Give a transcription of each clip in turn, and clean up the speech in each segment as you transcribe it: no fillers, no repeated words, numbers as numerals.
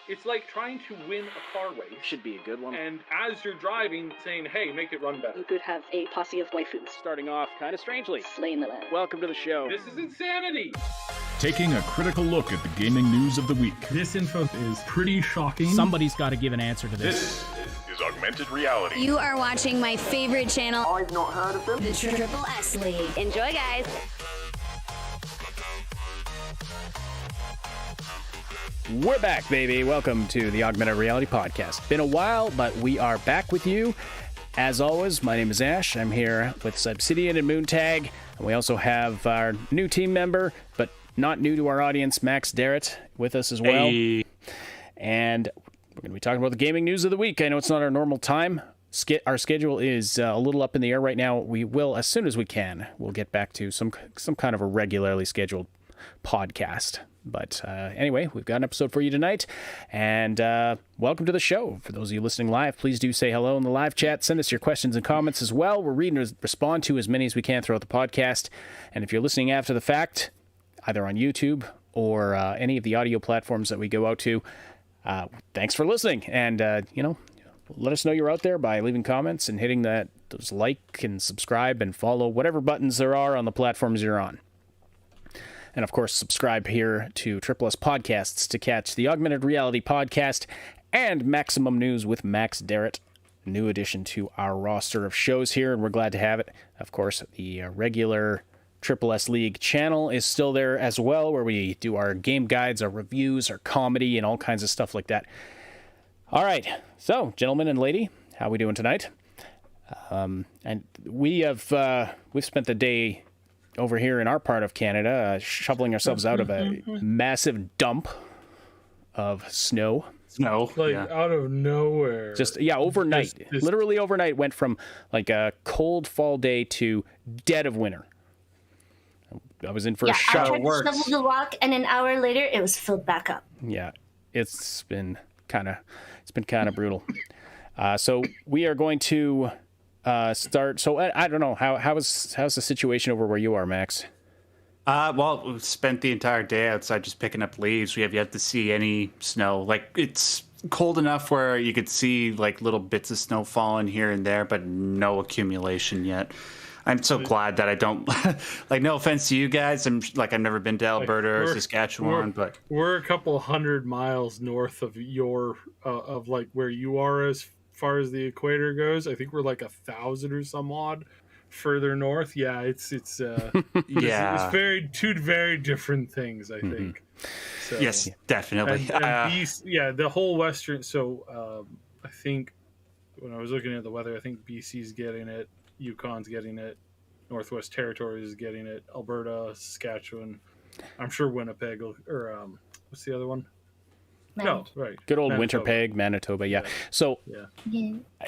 It's like trying to win a car race. Should be a good one. And as you're driving, saying, hey, make it run better. You could have a posse of waifus. Starting off kind of strangely. Slaying the land. Welcome to the show. This is insanity. Taking a critical look at the gaming news of the week. This info is pretty shocking. Somebody's got to give an answer to this. This is Augmented Reality. You are watching my favorite channel. I've not heard of them. The Triple S League. Enjoy, guys. We're back, baby. Welcome to the Augmented Reality Podcast. Been a while, but we are back with you. As always, my name is Ash. I'm here with Obsidian and Moontag. And we also have our new team member, but not new to our audience, Max Darrett, with us as well. Hey. And we're going to be talking about the gaming news of the week. I know it's not our normal time. Our schedule is a little up in the air right now. We will, as soon as we can, we'll get back to some kind of a regularly scheduled podcast. But anyway, we've got an episode for you tonight, and welcome to the show. For those of you listening live, please do say hello in the live chat. Send us your questions and comments as well. We'll read and respond to as many as we can throughout the podcast. And if you're listening after the fact, either on YouTube or any of the audio platforms that we go out to, thanks for listening. And, let us know you're out there by leaving comments and hitting those like and subscribe and follow, whatever buttons there are on the platforms you're on. And, of course, subscribe here to Triple S Podcasts to catch the Augmented Reality Podcast and Maximum News with Max Darrett. New addition to our roster of shows here, and we're glad to have it. Of course, the regular Triple S League channel is still there as well, where we do our game guides, our reviews, our comedy, and all kinds of stuff like that. All right. So, gentlemen and lady, how are we doing tonight? And we've spent the day over here in our part of Canada, shoveling ourselves out of a massive dump of snow. Out of nowhere. Overnight. Literally overnight went from like a cold fall day to dead of winter. I was in for a shower. I tried to shovel the walk, and an hour later, it was filled back up. Yeah, it's been kind of brutal. So we are going to start. So I don't know how's the situation over where you are, Max? Well, we spent the entire day outside just picking up leaves. We have yet to see any snow. Like, it's cold enough where you could see like little bits of snow falling here and there, but no accumulation yet. I'm so glad that I don't like. No offense to you guys. I've never been to Alberta or Saskatchewan, but we're a couple 100 miles north of where you are as far as the equator goes. I think we're like 1,000 or some odd further north. Yeah, it's it's two very different things, I think. So, yes, definitely. And BC, the whole western. So I think when I was looking at the weather, I think BC's getting it. Yukon's getting it, Northwest Territories is getting it, Alberta, Saskatchewan, I'm sure Winnipeg, or what's the other one? No, right. Good old Winnipeg, Manitoba, yeah. So,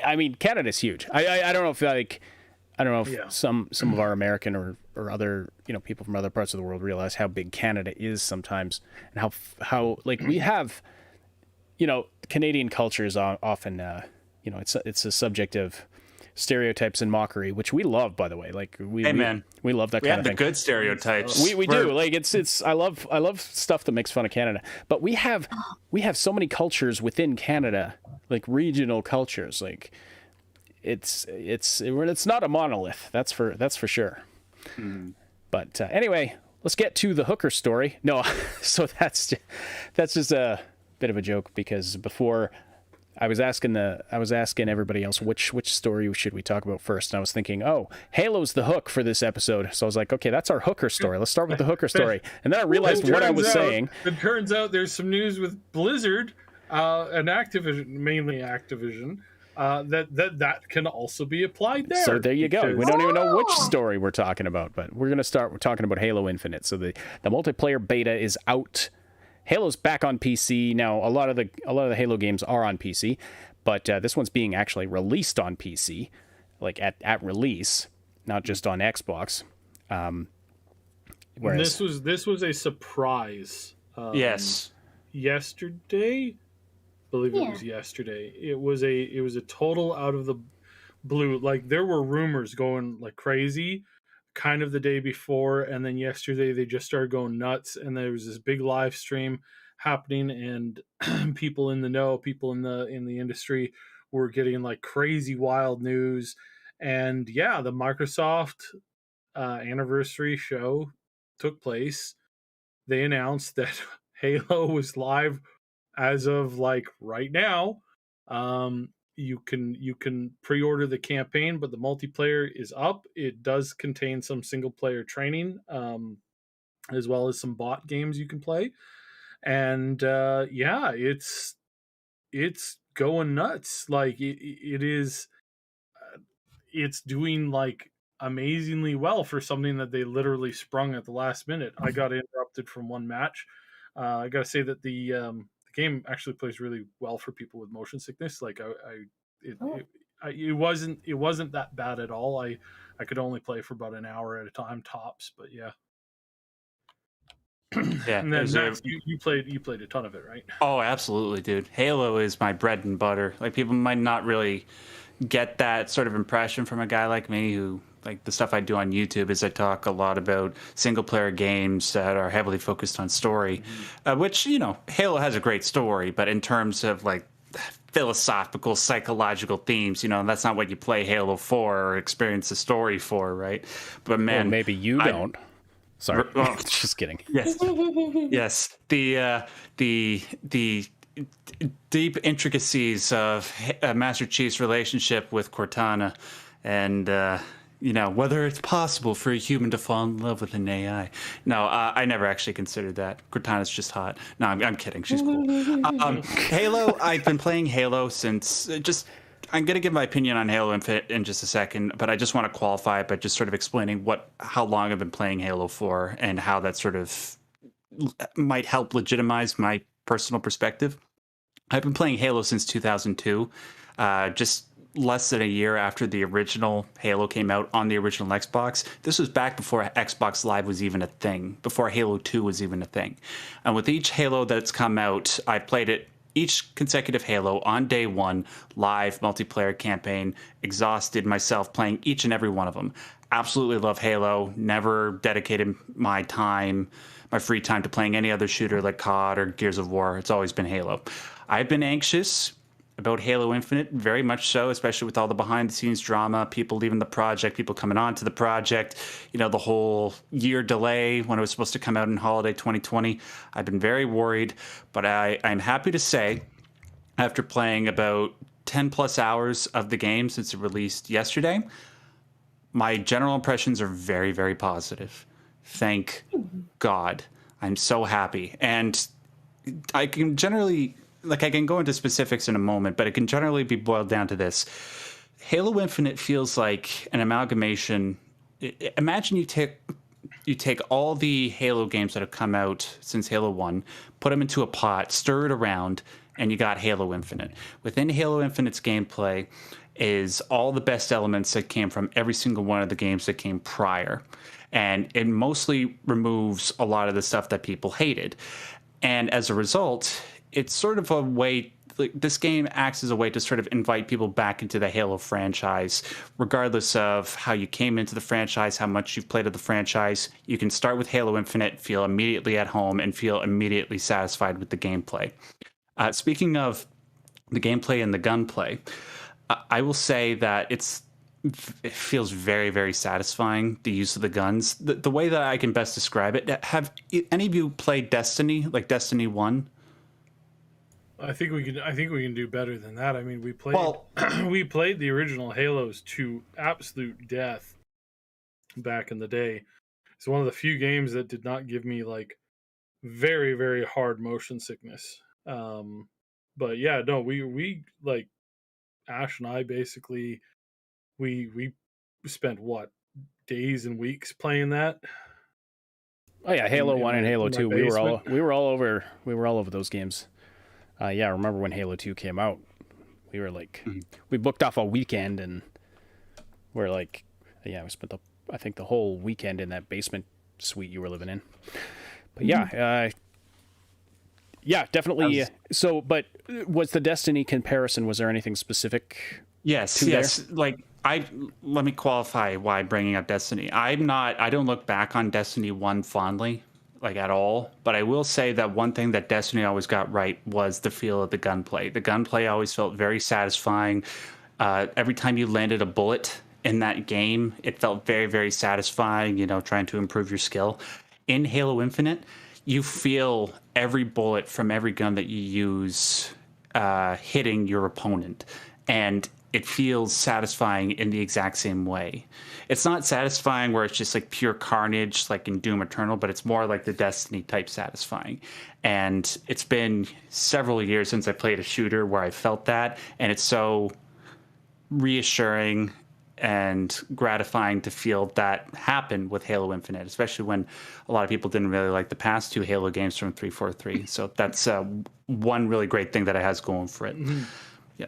I mean, Canada's huge. I don't know if some of our American or other people from other parts of the world realize how big Canada is sometimes, and how we have, Canadian culture is often it's a subject of stereotypes and mockery, which we love, by the way. Like we love that kind of thing. We have the good stereotypes. We do. Like it's I love stuff that makes fun of Canada. But we have so many cultures within Canada, like regional cultures. Like it's not a monolith. That's for sure. Mm. But anyway, let's get to the hooker story. No, so that's just a bit of a joke, because before I was asking everybody else which story should we talk about first, and I was thinking, Halo's the hook for this episode. So I was like, okay, that's our hooker story. Let's start with the hooker story. And then I realized what I was saying. It turns out there's some news with Blizzard and Activision, mainly Activision, that can also be applied there. So there you go. We don't even know which story we're talking about, but we're talking about Halo Infinite. So the multiplayer beta is out. Halo's back on PC now. A lot of the Halo games are on PC, but this one's being actually released on PC, like at release, not just on Xbox. Whereas this was a surprise. Yes. Yesterday, I believe it was yesterday. It was a total out of the blue. Like, there were rumors going like crazy kind of the day before, and then yesterday they just started going nuts, and there was this big live stream happening, and people in the know, people in the industry were getting like crazy wild news. And yeah, the Microsoft anniversary show took place. They announced that Halo was live as of like right now. You can pre-order the campaign, but the multiplayer is up. It does contain some single player training, as well as some bot games you can play. And yeah, it's going nuts. Like it is. It's doing like amazingly well for something that they literally sprung at the last minute. I got interrupted from one match. I got to say that the game actually plays really well for people with motion sickness. Like it wasn't that bad at all. I could only play for about an hour at a time tops, but yeah. Yeah, And then Max, you played a ton of it, right? Oh, absolutely, dude. Halo is my bread and butter. Like, people might not really get that sort of impression from a guy like me, who, like, the stuff I do on YouTube is I talk a lot about single player games that are heavily focused on story, which, you know, Halo has a great story, but in terms of like philosophical, psychological themes, you know, that's not what you play Halo for or experience the story for, right? But man, well, maybe you don't. Sorry, just kidding. Yes, yes. The deep intricacies of Master Chief's relationship with Cortana, and you know, whether it's possible for a human to fall in love with an AI. No, I never actually considered that. Cortana's just hot. No, I'm kidding. She's cool. Halo. I've been playing Halo since I'm going to give my opinion on Halo Infinite in just a second, but I just want to qualify it by just sort of explaining how long I've been playing Halo for and how that sort of might help legitimize my personal perspective. I've been playing Halo since 2002, just less than a year after the original Halo came out on the original Xbox. This was back before Xbox Live was even a thing, before Halo 2 was even a thing. And with each Halo that's come out, I played it each consecutive Halo on day one, live multiplayer campaign, exhausted myself playing each and every one of them. Absolutely love Halo. Never dedicated my free time to playing any other shooter like COD or Gears of War. It's always been Halo. I've been anxious about Halo Infinite, very much so, especially with all the behind-the-scenes drama, people leaving the project, people coming onto the project, you know, the whole year delay when it was supposed to come out in holiday 2020. I've been very worried, but I'm happy to say, after playing about 10 plus hours of the game since it released yesterday, my general impressions are very, very positive. Thank God. I'm so happy. And I can generally... Like, I can go into specifics in a moment, but it can generally be boiled down to this. Halo Infinite feels like an amalgamation. Imagine you take all the Halo games that have come out since Halo 1, put them into a pot, stir it around, and you got Halo Infinite. Within Halo Infinite's gameplay is all the best elements that came from every single one of the games that came prior. And it mostly removes a lot of the stuff that people hated. And as a result, it's sort of a way, like, this game acts as a way to sort of invite people back into the Halo franchise, regardless of how you came into the franchise, how much you've played of the franchise. You can start with Halo Infinite, feel immediately at home, and feel immediately satisfied with the gameplay. Speaking of the gameplay and the gunplay, I will say that it feels very, very satisfying, the use of the guns. The way that I can best describe it, have any of you played Destiny, like Destiny 1? I think we can do better than that. I mean, we played the original Halos to absolute death back in the day. It's one of the few games that did not give me like very, very hard motion sickness. But yeah, no, we like Ash and I basically we spent what, days and weeks playing that. Oh yeah, Halo 1 and Halo 2. We were all over those games. Yeah, I remember when Halo 2 came out. We were like, we booked off a weekend, and we're like, yeah, we spent the whole weekend in that basement suite you were living in. But yeah, definitely. So, but was the Destiny comparison? Was there anything specific? Yes. Like, let me qualify why I'm bringing up Destiny. I don't look back on Destiny 1 fondly. like at all. But I will say that one thing that Destiny always got right was the feel of the gunplay. The gunplay always felt very satisfying. Every time you landed a bullet in that game, it felt very, very satisfying, you know, trying to improve your skill. In Halo Infinite, you feel every bullet from every gun that you use hitting your opponent. And it feels satisfying in the exact same way. It's not satisfying where it's just like pure carnage like in Doom Eternal, but it's more like the Destiny type satisfying. And it's been several years since I played a shooter where I felt that, and it's so reassuring and gratifying to feel that happen with Halo Infinite, especially when a lot of people didn't really like the past two Halo games from 343. So that's one really great thing that it has going for it. Mm-hmm. Yeah.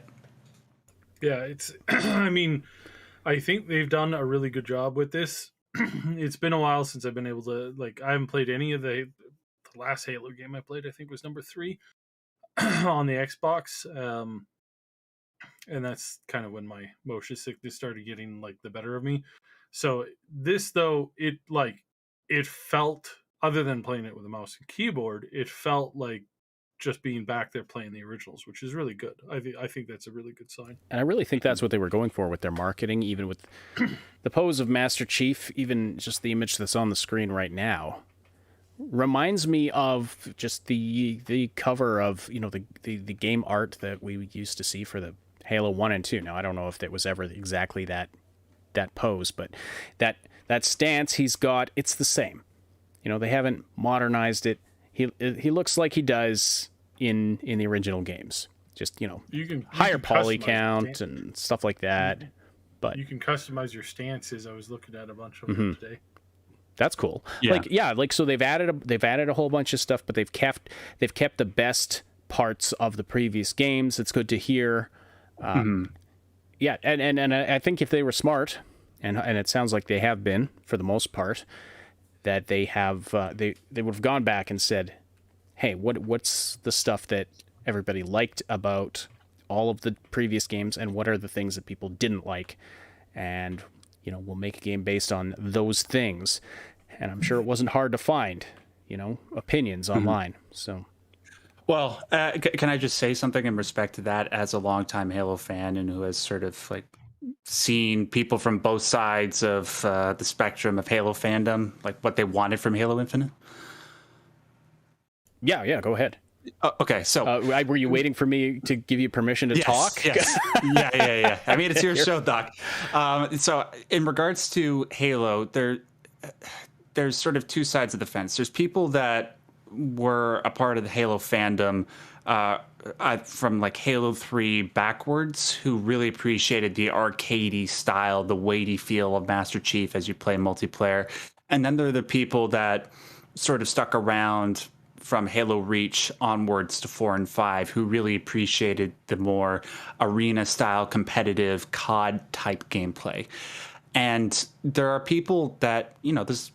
Yeah, it's, I mean, I think they've done a really good job with this. It's been a while since I've been able to, like, I haven't played any of the last Halo game I played, I think was number 3 on the Xbox. And that's kind of when my motion sickness started getting like the better of me. So this though, it felt, other than playing it with a mouse and keyboard, it felt like just being back there playing the originals, which is really good. I think that's a really good sign. And I really think that's what they were going for with their marketing, even with the pose of Master Chief, even just the image that's on the screen right now. Reminds me of just the cover of, you know, the game art that we used to see for the Halo 1 and 2. Now, I don't know if it was ever exactly that pose, but that stance he's got, it's the same. You know, they haven't modernized it. He looks like he does in the original games. Just, you know, you higher poly count and stuff like that. Mm-hmm. But you can customize your stances. I was looking at a bunch of them today. That's cool. Yeah. So they've added a whole bunch of stuff, but they've kept the best parts of the previous games. It's good to hear. Yeah, and I think if they were smart, and it sounds like they have been for the most part, that they have they would have gone back and said, hey, what's the stuff that everybody liked about all of the previous games, and what are the things that people didn't like, and you know, we'll make a game based on those things. And I'm sure it wasn't hard to find, you know, opinions online. So. Well, can I just say something in respect to that as a longtime Halo fan and who has sort of like seen people from both sides of the spectrum of Halo fandom, like what they wanted from Halo Infinite? Yeah, go ahead. Okay, so were you waiting for me to give you permission to talk? Yes. Yeah. I mean, it's your show, Doc. So in regards to Halo, there's sort of two sides of the fence. There's people that were a part of the Halo fandom from like Halo 3 backwards, who really appreciated the arcadey style, the weighty feel of Master Chief as you play multiplayer. And then there are the people that sort of stuck around from Halo Reach onwards to 4 and 5, who really appreciated the more arena style, competitive COD type gameplay. And there are people that, you know, there's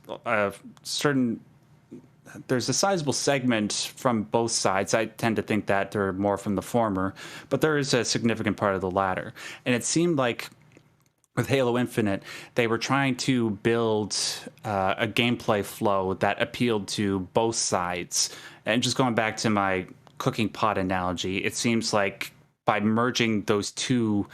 a sizable segment from both sides. I tend to think that they're more from the former, but there is a significant part of the latter. And it seemed like with Halo Infinite, they were trying to build a gameplay flow that appealed to both sides. And just going back to my cooking pot analogy, it seems like by merging those two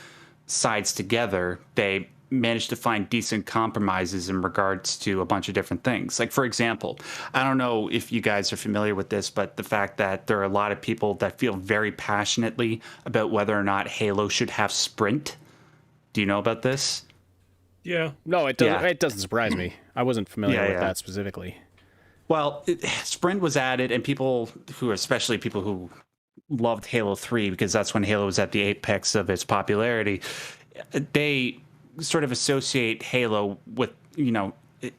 sides together, they managed to find decent compromises in regards to a bunch of different things. Like, for example, I don't know if you guys are familiar with this, but the fact that there are a lot of people that feel very passionately about whether or not Halo should have sprint. Do you know about this? Yeah. No, it doesn't. Yeah. It doesn't surprise me. I wasn't familiar with that specifically. Well, sprint was added, and people especially people who loved Halo 3, because that's when Halo was at the apex of its popularity, they sort of associate Halo with, you know,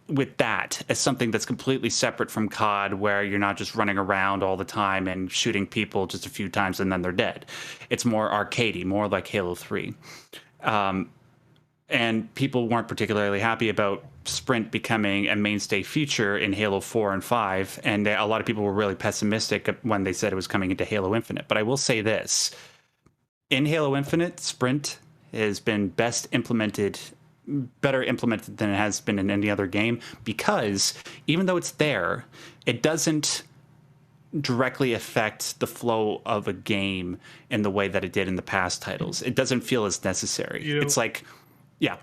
with that as something that's completely separate from COD, where you're not just running around all the time and shooting people just a few times and then they're dead. It's more arcadey, more like Halo 3. And people weren't particularly happy about sprint becoming a mainstay feature in Halo 4 and 5, and a lot of people were really pessimistic when they said it was coming into Halo Infinite. But I will say this. In Halo Infinite, sprint has been best implemented better implemented than it has been in any other game, because even though it's there, it doesn't directly affect the flow of a game in the way that it did in the past titles. It doesn't feel as necessary. It's like, yeah.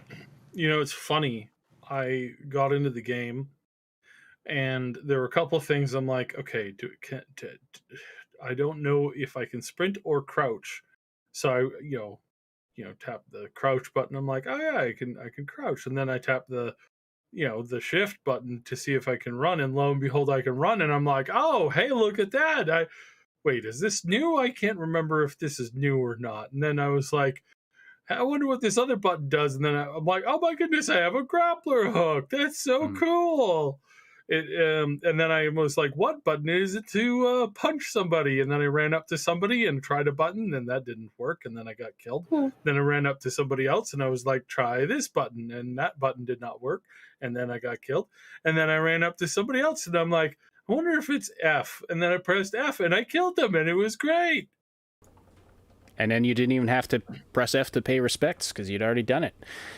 It's funny. I got into the game, and there were a couple of things I'm like, okay, I don't know if I can sprint or crouch. So I, tap the crouch button. I'm like, oh yeah, I can crouch. And then I tap the shift button to see if I can run, and lo and behold, I can run. And I'm like, oh, hey, look at that. Wait, is this new? I can't remember if this is new or not. And then I was like, I wonder what this other button does. And then I'm like, oh my goodness, I have a grappler hook. That's so cool. And then I was like, what button is it to punch somebody? And then I ran up to somebody and tried a button, and that didn't work. And then I got killed. Then I ran up to somebody else, and I was like, try this button. And that button did not work. And then I got killed. And then I ran up to somebody else, and I'm like, I wonder if it's F. And then I pressed F, and I killed them, and it was great. And then you didn't even have to press F to pay respects because you'd already done it.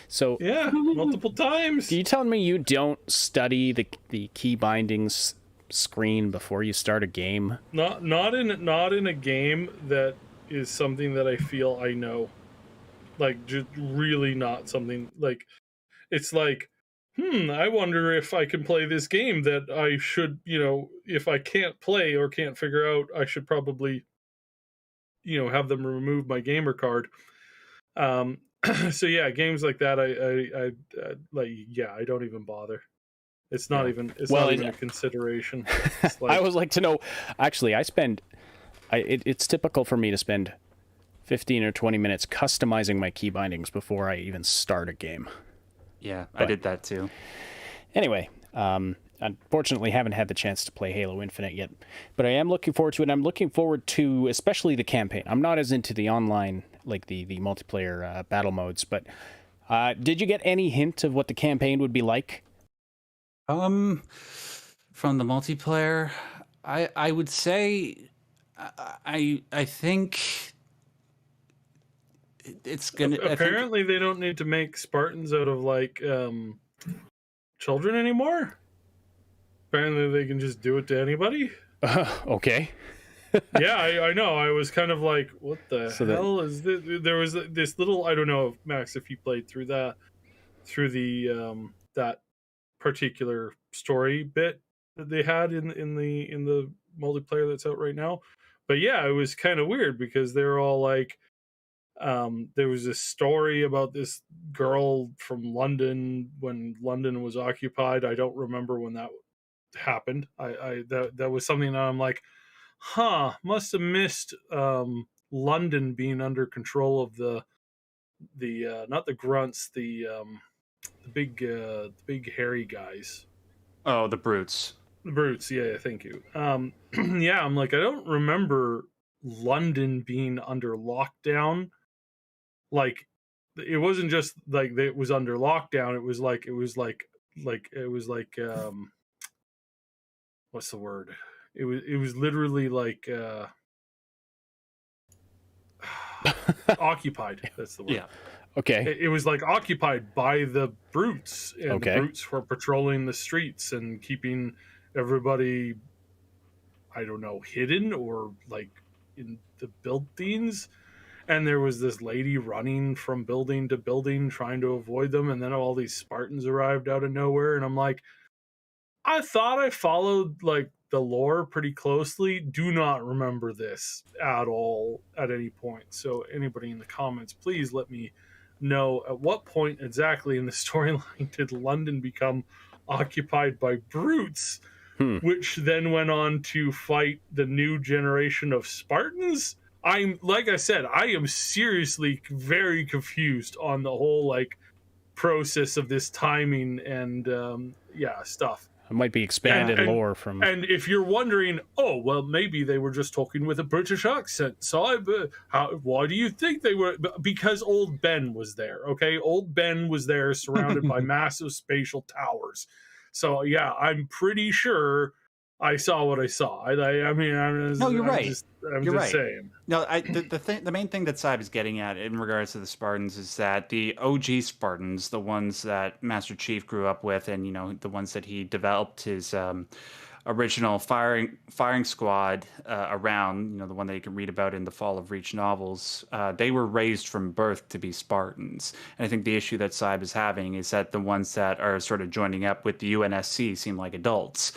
So yeah, multiple times. Do you tell me you don't study the key bindings screen before you start a game? Not in a game that is something that I feel I know. Like, just really not something like, it's like, I wonder if I can play this game that I should, if I can't play or can't figure out, I should probably, have them remove my gamer card. So yeah, games like that, I don't even bother. It's not even a consideration. It's like, I always like to know. Actually, it's typical for me to spend 15 or 20 minutes customizing my key bindings before I even start a game. Yeah, I did that too. Anyway, unfortunately, haven't had the chance to play Halo Infinite yet, but I am looking forward to it. And I'm looking forward to especially the campaign. I'm not as into the online, like the multiplayer battle modes, but did you get any hint of what the campaign would be like? From the multiplayer, I would say, I think it's gonna. Apparently, they don't need to make Spartans out of like children anymore. Apparently, they can just do it to anybody. Okay. Yeah, I know. I was kind of like, what the hell is this? There was this little, I don't know, Max, if you played through the that particular story bit that they had in the multiplayer that's out right now. But yeah, it was kind of weird because they're all like, there was this story about this girl from London when London was occupied. I don't remember when that happened. That was something that I'm like, must have missed London being under control of the not the grunts, the big hairy guys. Oh, the brutes. The brutes, yeah, thank you. Yeah, I'm like, I don't remember London being under lockdown. Like, it wasn't just like it was under lockdown. It was like what's the word? It was literally like occupied. That's the word. Yeah. Okay. It was like occupied by the brutes, and okay. The brutes were patrolling the streets and keeping everybody, I don't know, hidden or like in the buildings. And there was this lady running from building to building trying to avoid them, and then all these Spartans arrived out of nowhere, and I'm like, I thought I followed like the lore pretty closely. Do not remember this at all at any point. So anybody in the comments, please let me know at what point exactly in the storyline did London become occupied by brutes, which then went on to fight the new generation of Spartans. Like I said, I am seriously very confused on the whole like process of this timing and stuff. It might be expanded lore from. And if you're wondering, oh well, maybe they were just talking with a British accent. So why do you think they were? Because old Ben was there. Okay, old Ben was there, surrounded by massive spatial towers. So yeah, I'm pretty sure I saw what I saw. I mean, No, you're right. I'm You're just right. saying. No, the main thing that Saib is getting at in regards to the Spartans is that the OG Spartans, the ones that Master Chief grew up with, and the ones that he developed his original firing squad around, the one that you can read about in the Fall of Reach novels, they were raised from birth to be Spartans. And I think the issue that Saib is having is that the ones that are sort of joining up with the UNSC seem like adults.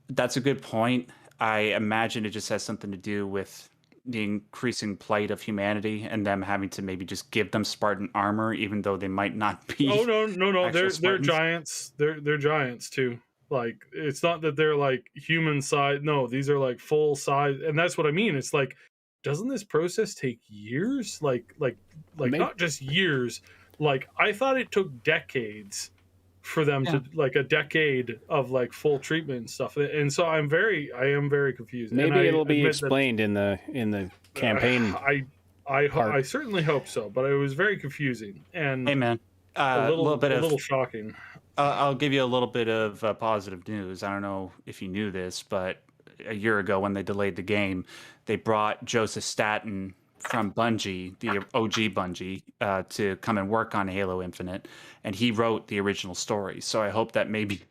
That's a good point. I imagine it just has something to do with the increasing plight of humanity and them having to maybe just give them Spartan armor, even though they might not be. Oh no! actual They're Spartans. giants. They're giants too. Like it's not that they're like human size. No, these are like full size, and that's what I mean. It's like, doesn't this process take years? Like Maybe. not just years. Like I thought it took decades for them to like a decade of like full treatment and stuff. And so I am very confused. Maybe and it'll be admit explained in the campaign. I certainly hope so, but it was very confusing and Hey man, a little shocking. I'll give you a little bit of positive news. I don't know if you knew this, but a year ago when they delayed the game, they brought Joseph Staten from Bungie, the OG Bungie, to come and work on Halo Infinite, and he wrote the original story. So I hope that maybe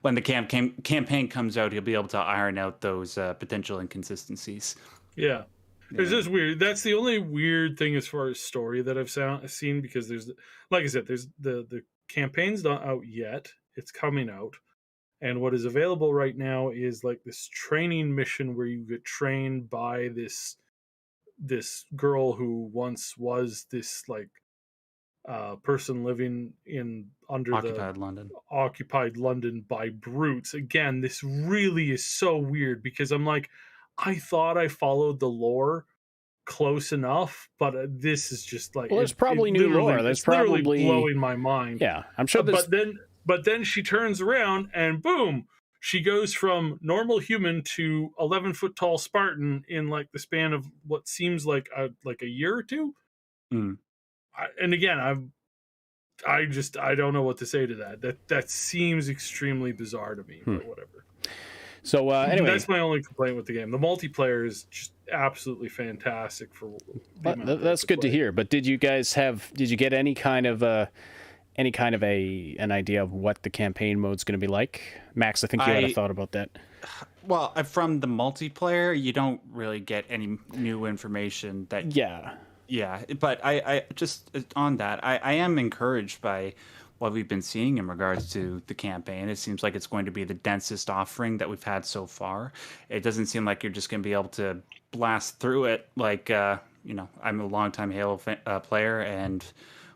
when the campaign comes out, he'll be able to iron out those potential inconsistencies. Yeah. It's just weird. That's the only weird thing as far as story that I've seen, because there's, like I said, there's the campaign's not out yet. It's coming out. And what is available right now is like this training mission where you get trained by this girl who once was this like person living in under occupied London by brutes. Again, this really is so weird because I'm like, I thought I followed the lore close enough, but this is just like, well, there's probably new lore. There's probably blowing my mind. Yeah, I'm sure. But then she turns around and boom, she goes from normal human to 11-foot tall Spartan in like the span of what seems like a year or two. Mm. And again, I don't know what to say to that. That seems extremely bizarre to me, but whatever. So anyway, that's my only complaint with the game. The multiplayer is just absolutely fantastic for. That's good to hear. But did you get any kind of an idea of what the campaign mode's going to be like? Max, I think you had a thought about that. Well, from the multiplayer, you don't really get any new information. Yeah, but I just on that, I am encouraged by what we've been seeing in regards to the campaign. It seems like it's going to be the densest offering that we've had so far. It doesn't seem like you're just going to be able to blast through it like, I'm a longtime Halo player, and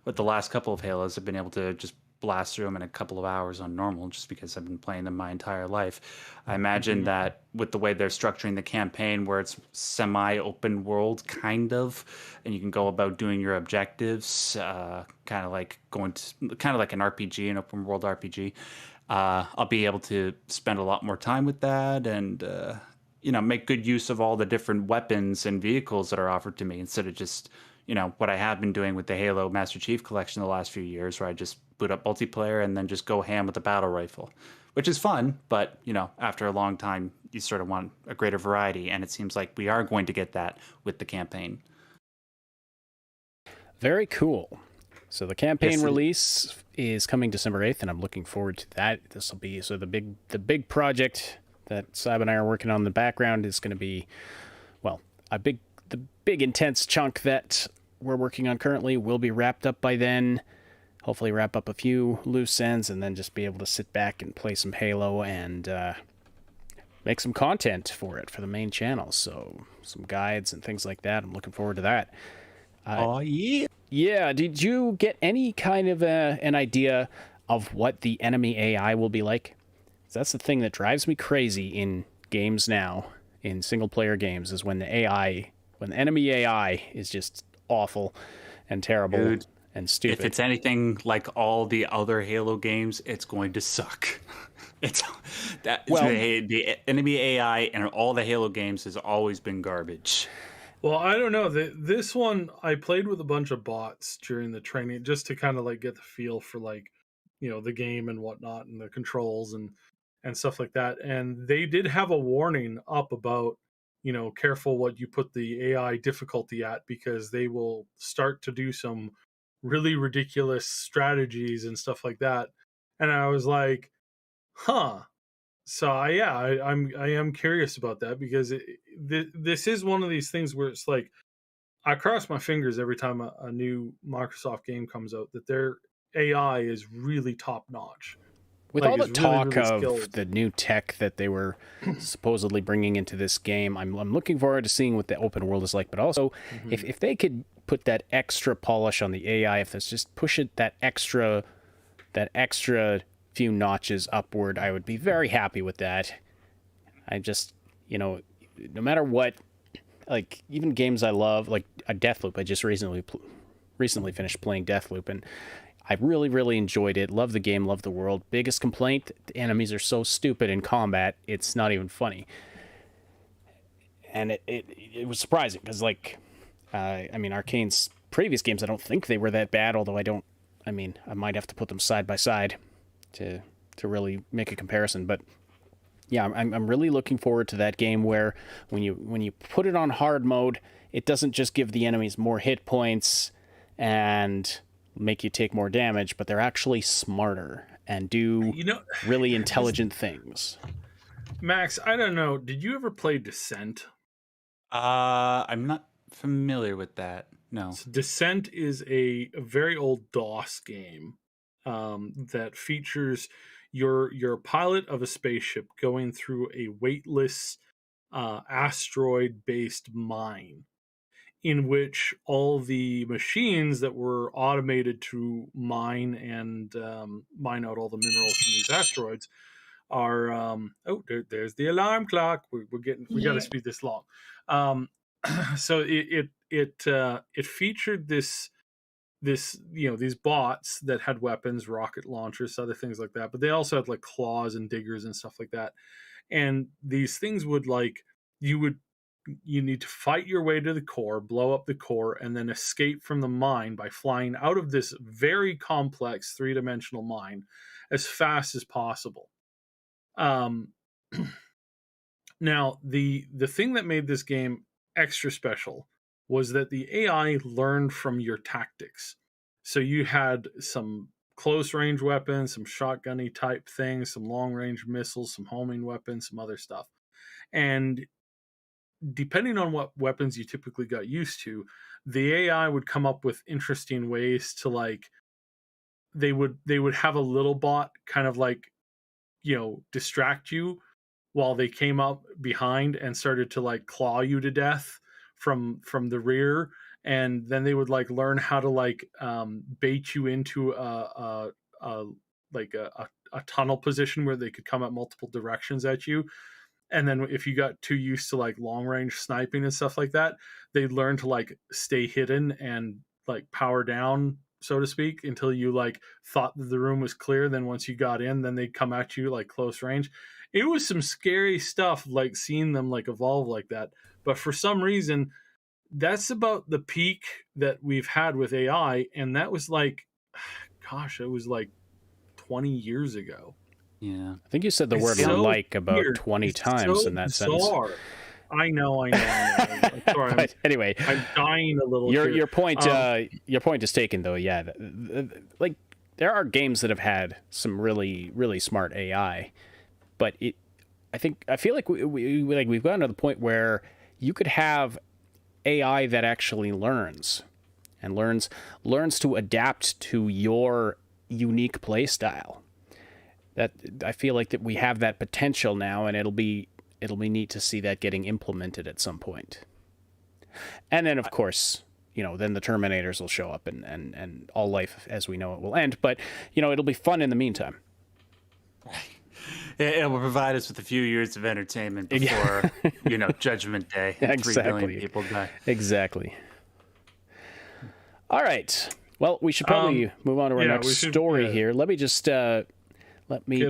with the last couple of Halos, I've been able to just blast through them in a couple of hours on normal just because I've been playing them my entire life. I imagine that with the way they're structuring the campaign, where it's semi-open world kind of, and you can go about doing your objectives, kind of like an RPG, an open world RPG, I'll be able to spend a lot more time with that and make good use of all the different weapons and vehicles that are offered to me, instead of just what I have been doing with the Halo Master Chief Collection the last few years, where I just boot up multiplayer and then just go ham with the battle rifle, which is fun. But, after a long time, you sort of want a greater variety. And it seems like we are going to get that with the campaign. Very cool. So the campaign release is coming December 8th, and I'm looking forward to that. This will be the big project that Saib and I are working on in the background is going to be, well, the big intense chunk that we're working on currently will be wrapped up by then. Hopefully wrap up a few loose ends and then just be able to sit back and play some Halo and make some content for it for the main channel. So some guides and things like that. I'm looking forward to that. Yeah. Yeah. Did you get any kind of an idea of what the enemy AI will be like? That's the thing that drives me crazy in games now, in single player games, is when the enemy AI is just awful and terrible. Dude, and stupid. If it's anything like all the other Halo games, it's going to suck. The enemy AI in all the Halo games has always been garbage. Well, I don't know. This one, I played with a bunch of bots during the training just to kind of like get the feel for like, the game and whatnot and the controls. And and stuff like that. And they did have a warning up about, careful what you put the AI difficulty at, because they will start to do some really ridiculous strategies and stuff like that. And I was like, huh. So I am curious about that, because this is one of these things where it's like, I cross my fingers every time a new Microsoft game comes out that their AI is really top notch. With Like, all the it's really, talk really of skilled. the new tech that they were supposedly bringing into this game, I'm looking forward to seeing what the open world is like. But also, if they could put that extra polish on the AI, if it's just push it that extra few notches upward, I would be very happy with that. I just, no matter what, like even games I love, like a Deathloop, I just recently finished playing Deathloop, and I really, really enjoyed it. Love the game, love the world. Biggest complaint, the enemies are so stupid in combat, it's not even funny. And it was surprising, because Arcane's previous games, I don't think they were that bad, although I might have to put them side by side to really make a comparison. But yeah, I'm really looking forward to that game where when you put it on hard mode, it doesn't just give the enemies more hit points and make you take more damage, but they're actually smarter and do really intelligent things. Max, I don't know. Did you ever play Descent? I'm not familiar with that. No. So Descent is a very old DOS game that features your pilot of a spaceship going through a weightless asteroid-based mine, in which all the machines that were automated to mine and mine out all the minerals from these asteroids are there's the alarm clock. We got to speed this along. So it featured this these bots that had weapons, rocket launchers, other things like that, but they also had like claws and diggers and stuff like that. And these things would you need to fight your way to the core, blow up the core, and then escape from the mine by flying out of this very complex three-dimensional mine as fast as possible. Now, the thing that made this game extra special was that the AI learned from your tactics. So you had some close range weapons, some shotgunny type things, some long range missiles, some homing weapons, some other stuff. And depending on what weapons you typically got used to, the AI would come up with interesting ways to, like, they would have a little bot kind of like, distract you while they came up behind and started to like claw you to death from the rear. And then they would like learn how to like bait you into a tunnel position where they could come at multiple directions at you. And then if you got too used to like long range sniping and stuff like that, they'd learn to like stay hidden and like power down, so to speak, until you like thought that the room was clear. Then once you got in, then they'd come at you like close range. It was some scary stuff, like seeing them like evolve like that. But for some reason, that's about the peak that we've had with AI. And that was like, gosh, it was like 20 years ago. Yeah. I think you said the word like about weird. 20 times in that bizarre. sentence. I know. Sorry, but anyway, I'm dying a little. Your point is taken, though. Yeah, like there are games that have had some really, really smart AI, but I feel like we've gotten to the point where you could have AI that actually learns to adapt to your unique play style. That I feel like that we have that potential now, and it'll be neat to see that getting implemented at some point. And then, of course, then the Terminators will show up, and all life as we know it will end. But it'll be fun in the meantime. It will provide us with a few years of entertainment before Judgment Day. Exactly. 3 billion people die. Exactly. All right. Well, we should probably move on to our next story here. Let me just get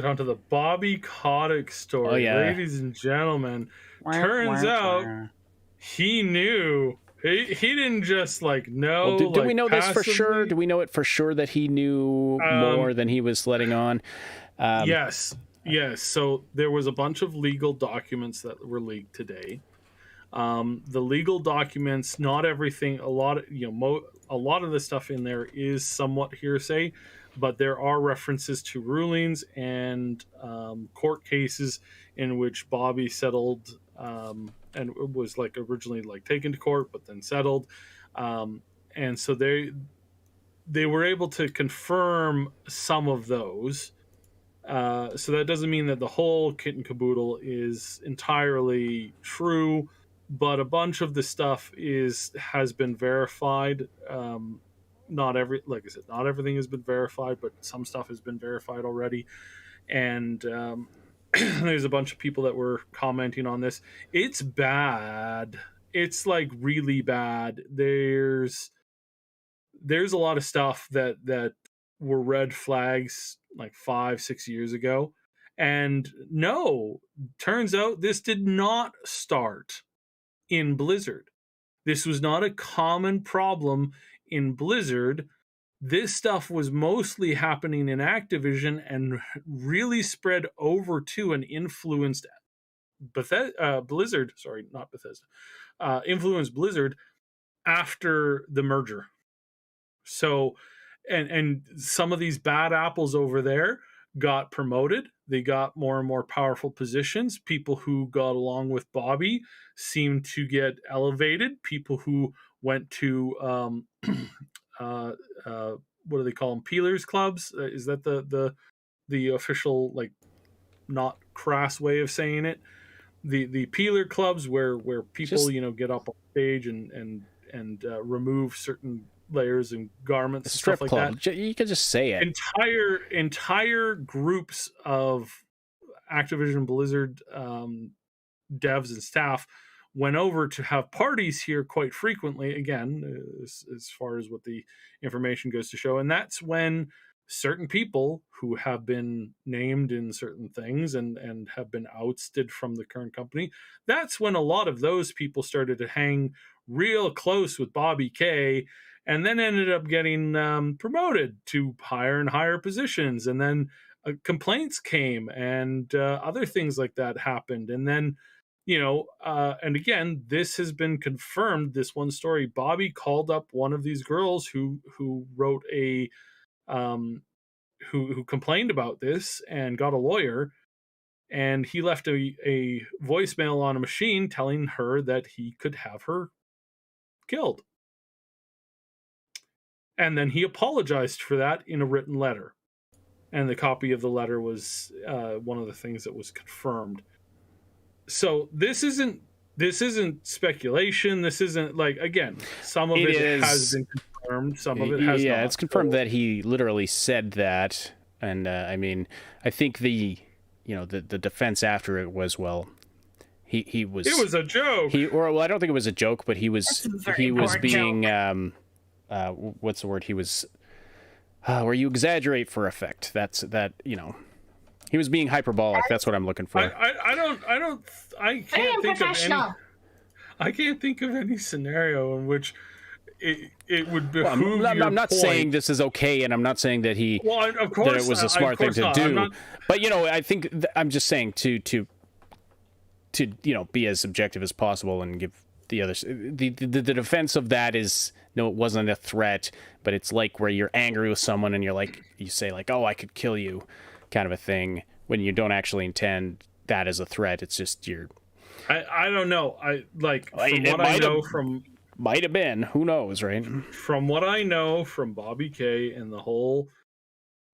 onto the Bobby Kotick story. Oh, yeah. Ladies and gentlemen, turns out he knew. He didn't just know. Well, do we know this for sure? Do we know it for sure that he knew more than he was letting on? Yes. Yes, so there was a bunch of legal documents that were leaked today. The legal documents, not everything, a lot of a lot of the stuff in there is somewhat hearsay, but there are references to rulings and court cases in which Bobby settled, and it was like originally like taken to court, but then settled, and so they were able to confirm some of those. So that doesn't mean that the whole kit and caboodle is entirely true, but a bunch of the stuff has been verified. Not every, like I said, not everything has been verified, but some stuff has been verified already. And there's a bunch of people that were commenting on this. It's bad. It's like really bad. There's a lot of stuff that were red flags like 5-6 years ago, and no, turns out this did not start in Blizzard. This was not a common problem in Blizzard. This stuff was mostly happening in Activision and really spread over to and influenced Blizzard, sorry, not Bethesda, influenced Blizzard after the merger. So, and some of these bad apples over there got promoted. They got more and more powerful positions. People who got along with Bobby seemed to get elevated. People who went to what do they call them? Peelers clubs? Is that the official, like, not crass way of saying it? The peeler clubs where people get up on stage and remove certain layers and garments and strip stuff like club. that. You could just say it. Entire groups of Activision Blizzard devs and staff went over to have parties here quite frequently, again, as far as what the information goes to show. And that's when certain people who have been named in certain things and have been ousted from the current company, that's when a lot of those people started to hang real close with Bobby K, and then ended up getting promoted to higher and higher positions. And then complaints came and other things like that happened. And then, and again, this has been confirmed, this one story. Bobby called up one of these girls who wrote who complained about this and got a lawyer, and he left a voicemail on a machine telling her that he could have her killed. And then he apologized for that in a written letter. And the copy of the letter was one of the things that was confirmed. So this isn't speculation. This isn't, like, again, some of it has been confirmed. Some of it has not. Yeah, it's confirmed that he literally said that. And I mean, I think the defense after it was, well, he was. It was a joke. I don't think it was a joke, but he was being what's the word? He was where you exaggerate for effect. He was being hyperbolic. That's what I'm looking for. I can't think of any scenario in which it would behoove. Well, I'm not saying this is okay, and I'm not saying that of course, that it was a smart thing to do. But I think I'm just saying to be as objective as possible and give the others the defense of that is, no, it wasn't a threat, but it's like where you're angry with someone and you say like, oh, I could kill you, kind of a thing, when you don't actually intend that as a threat. It's just I don't know. Might have been. Who knows, right? From what I know from Bobby K and the whole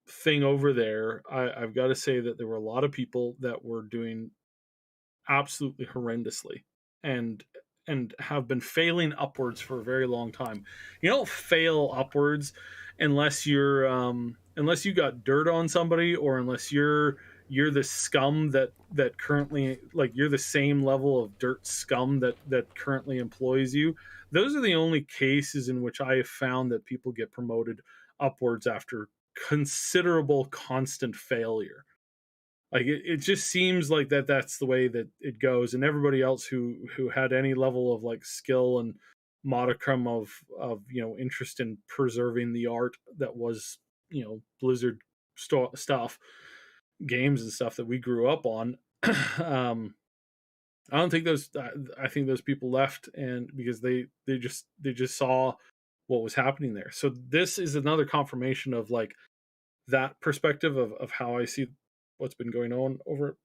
thing over there, I've got to say that there were a lot of people that were doing absolutely horrendously and have been failing upwards for a very long time. You don't fail upwards unless you're unless you got dirt on somebody, or unless you're the scum that currently, like, you're the same level of dirt scum that currently employs you. Those are the only cases in which I have found that people get promoted upwards after considerable constant failure. Like, it just seems like that's the way that it goes. And everybody else who had any level of, like, skill and modicum of interest in preserving the art that was Blizzard stuff, games and stuff that we grew up on. I don't think those. I think those people left, and because they just saw what was happening there. So this is another confirmation of like that perspective of how I see what's been going on over at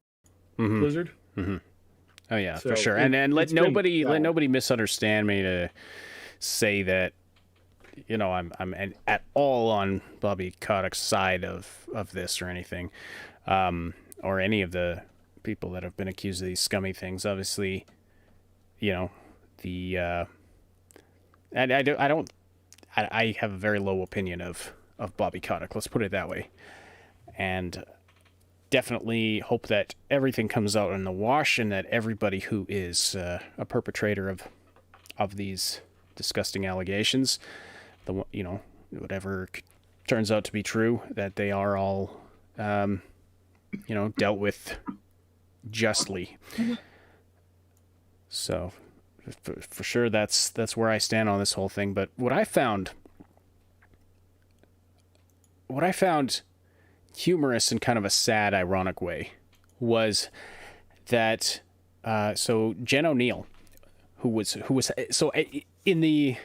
Blizzard. Mm-hmm. Oh yeah, So for sure. And let been nobody misunderstand me to say that I'm at all on Bobby Kotick's side of this or anything, or any of the people that have been accused of these scummy things. Obviously, the I have a very low opinion of Bobby Kotick. Let's put it that way, and definitely hope that everything comes out in the wash and that everybody who is a perpetrator of these disgusting allegations, whatever turns out to be true, that they are all dealt with justly. So for sure that's where I stand on this whole thing. But what I found humorous in kind of a sad, ironic way was that so Jen O'Neill, who was so in the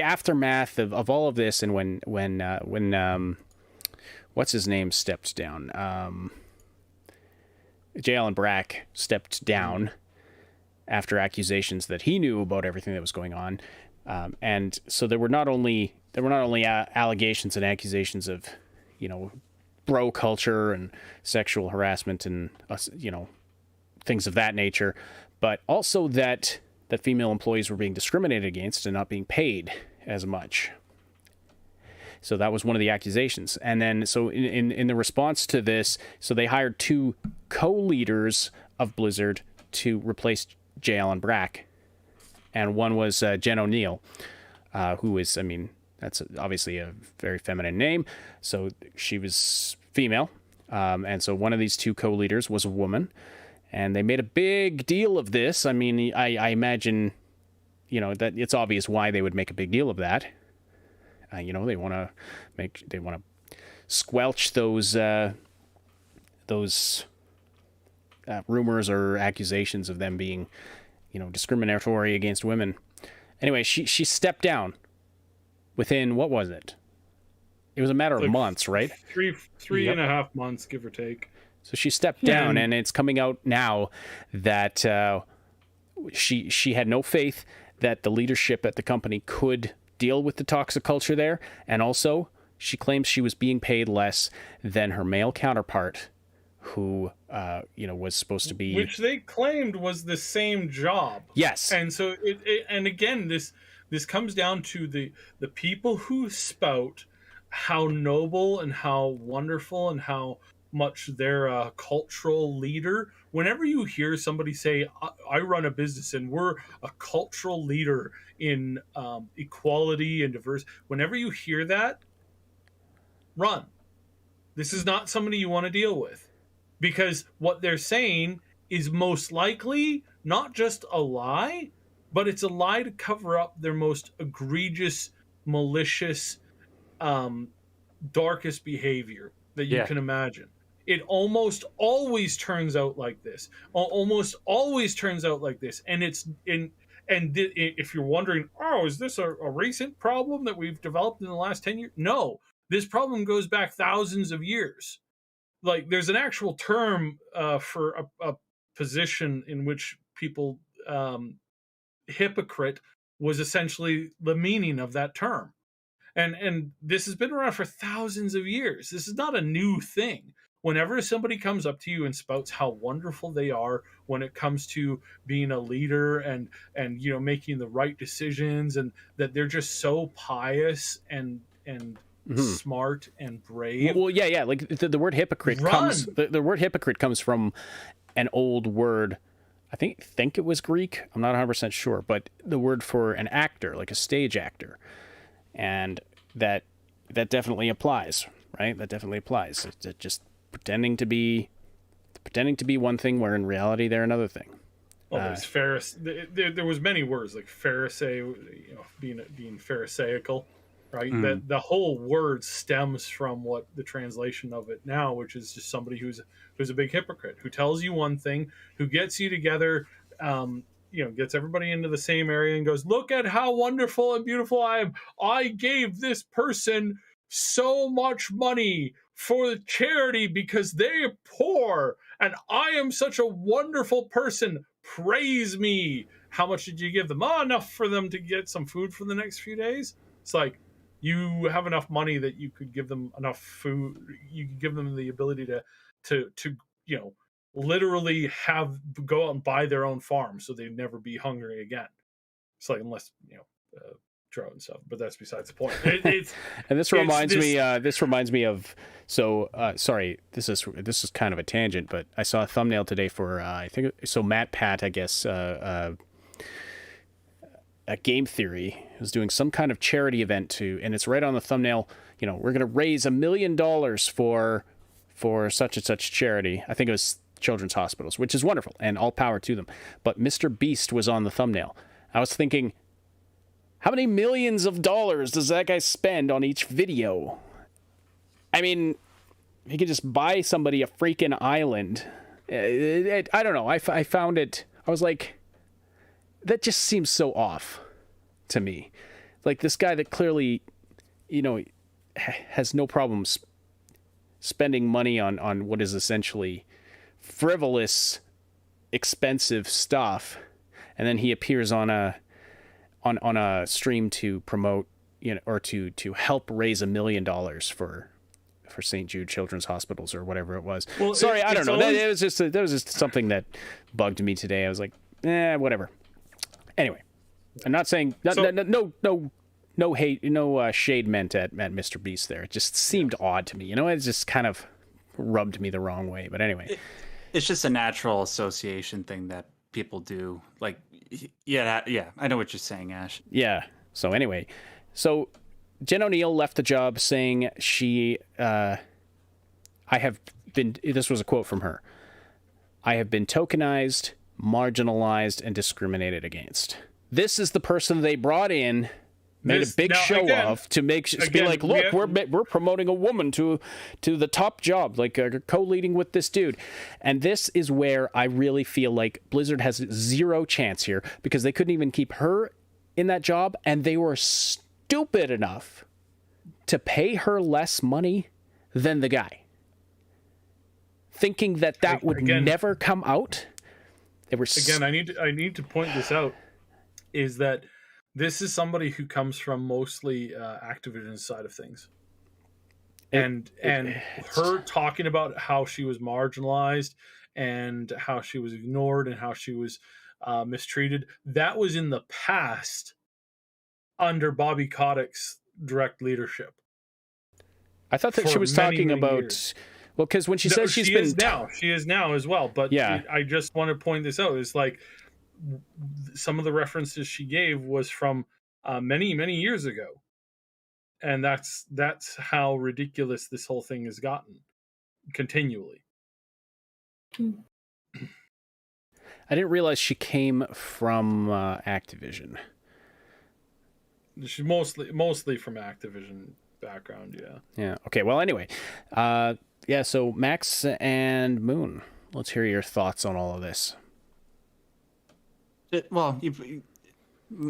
aftermath of all of this, and when what's his name stepped down, J. Allen Brack stepped down after accusations that he knew about everything that was going on, and so there were not only allegations and accusations of bro culture and sexual harassment and things of that nature, but also that female employees were being discriminated against and not being paid as much. So that was one of the accusations. And then so in the response to this, so they hired 2 co-leaders of Blizzard to replace J. Allen Brack, and one was Jen O'Neill, who is, that's obviously a very feminine name. So she was female. And so one of these 2 co-leaders was a woman. And they made a big deal of this. I imagine, that it's obvious why they would make a big deal of that. They want to squelch those rumors or accusations of them being, discriminatory against women. Anyway, she stepped down. Within, what was it? It was a matter of months, right? Three and a half months, give or take. So she stepped down, and it's coming out now that she had no faith that the leadership at the company could deal with the toxic culture there, and also she claims she was being paid less than her male counterpart, who was supposed to be, which they claimed was the same job. Yes, and so and again this comes down to the people who spout how noble and how wonderful and how much they're a cultural leader. Whenever you hear somebody say, I run a business and we're a cultural leader in equality and diversity, whenever you hear that, run. This is not somebody you want to deal with, because what they're saying is most likely not just a lie, but it's a lie to cover up their most egregious, malicious, darkest behavior that you can imagine. It almost always turns out like this. Almost always turns out like this. And if you're wondering, is this a recent problem that we've developed in the last 10 years? No, this problem goes back thousands of years. Like, there's an actual term for a position in which people, hypocrite was essentially the meaning of that term. And this has been around for thousands of years. This is not a new thing. Whenever somebody comes up to you and spouts how wonderful they are when it comes to being a leader and making the right decisions, and that they're just so pious and smart and brave. Well, yeah. Like the word hypocrite comes. The word hypocrite comes from an old word. I think it was Greek. I'm not 100% sure, but the word for an actor, like a stage actor, and that definitely applies, right? That definitely applies. It's just pretending to be one thing where in reality they're another thing. Well, there's Pharisee. There was many words like Pharisee, being pharisaical. right? That the whole word stems from what the translation of it now, which is just somebody who's a big hypocrite, who tells you one thing, who gets you together, gets everybody into the same area and goes, look at how wonderful and beautiful I am. I gave this person so much money for the charity because they're poor and I am such a wonderful person. Praise me. How much did you give them? Oh, enough for them to get some food for the next few days. It's like, you have enough money that you could give them enough food. You could give them the ability to literally go out and buy their own farm so they'd never be hungry again. It's like, unless drought and stuff, but that's besides the point. And this reminds me of. So sorry, this is kind of a tangent, but I saw a thumbnail today for I think so. Matt Pat, I guess, at Game Theory was doing some kind of charity event and it's right on the thumbnail. We're going to raise $1 million for such and such charity. I think it was children's hospitals, which is wonderful and all power to them. But Mr. Beast was on the thumbnail. I was thinking, how many millions of dollars does that guy spend on each video? I mean, he could just buy somebody a freaking island. I don't know. I found it. I was like, that just seems so off to me. Like, this guy that clearly, has no problems spending money on what is essentially frivolous, expensive stuff, and then he appears on a stream to promote, or to help raise $1 million for St. Jude Children's Hospitals or whatever it was. Well, sorry, I don't know. That was just something that bugged me today. I was like, whatever. Anyway, I'm not saying no hate, no shade meant at Mr. Beast there. It just seemed odd to me. It just kind of rubbed me the wrong way. But anyway, it's just a natural association thing that people do. Like, yeah, I know what you're saying, Ash. Yeah. So anyway, Jen O'Neill left the job saying this was a quote from her. I have been tokenized, marginalized, and discriminated against. This is the person they brought in, made a big show of to be like, look, we're promoting a woman to the top job, like co-leading with this dude. And this is where I really feel like Blizzard has zero chance here, because they couldn't even keep her in that job, and they were stupid enough to pay her less money than the guy, thinking that would never come out. I need to point this out, is that this is somebody who comes from mostly Activision's side of things. And her talking about how she was marginalized and how she was ignored and how she was mistreated, that was in the past under Bobby Kotick's direct leadership. I thought that she was talking about years. Well, because when she says she is now as well. But yeah, I just want to point this out. It's like some of the references she gave was from many, many years ago, and that's how ridiculous this whole thing has gotten continually. I didn't realize she came from Activision. She's mostly from Activision background, yeah. Yeah. Okay. Well, anyway, so Max and Moon, let's hear your thoughts on all of this.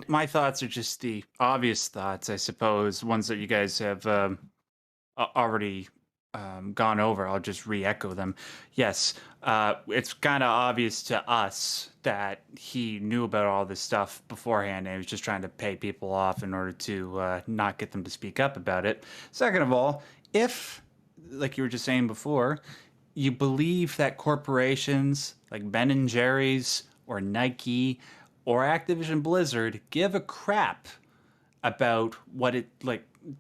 My thoughts are just the obvious thoughts, I suppose, ones that you guys have already gone over. I'll just re-echo them. Yes, it's kind of obvious to us that he knew about all this stuff beforehand and he was just trying to pay people off in order to not get them to speak up about it. Second of all, if, like you were just saying before, you believe that corporations like Ben and Jerry's or Nike or Activision Blizzard give a crap about what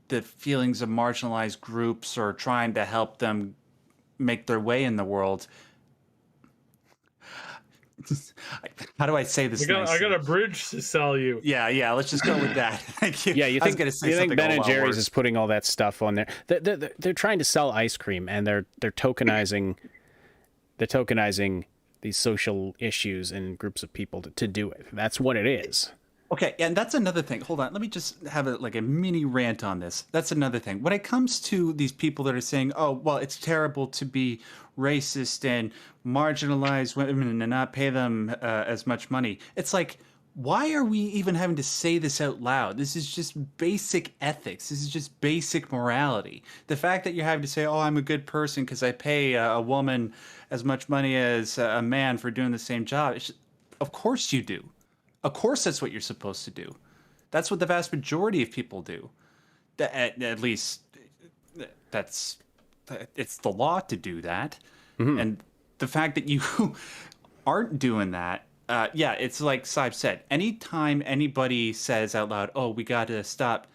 the feelings of marginalized groups or trying to help them make their way in the world. How do I say this? I got a bridge to sell you. Yeah. Let's just go with that. Thank you. Yeah, you think Ben and Jerry's is putting all that stuff on there? They're trying to sell ice cream, and they're tokenizing. They're tokenizing these social issues and groups of people to do it. That's what it is. Okay, and that's another thing. Hold on, let me just have a mini rant on this. That's another thing. When it comes to these people that are saying, "Oh, well, it's terrible to be racist and marginalize women and not pay them as much money," it's like, why are we even having to say this out loud? This is just basic ethics. This is just basic morality. The fact that you're having to say, "Oh, I'm a good person because I pay a woman as much money as a man for doing the same job," of course you do. Of course, that's what you're supposed to do. That's what the vast majority of people do. At least, that's it's the law to do that. And the fact that you aren't doing that, yeah, it's like Saib said. Anytime anybody says out loud, "Oh, we got to stop.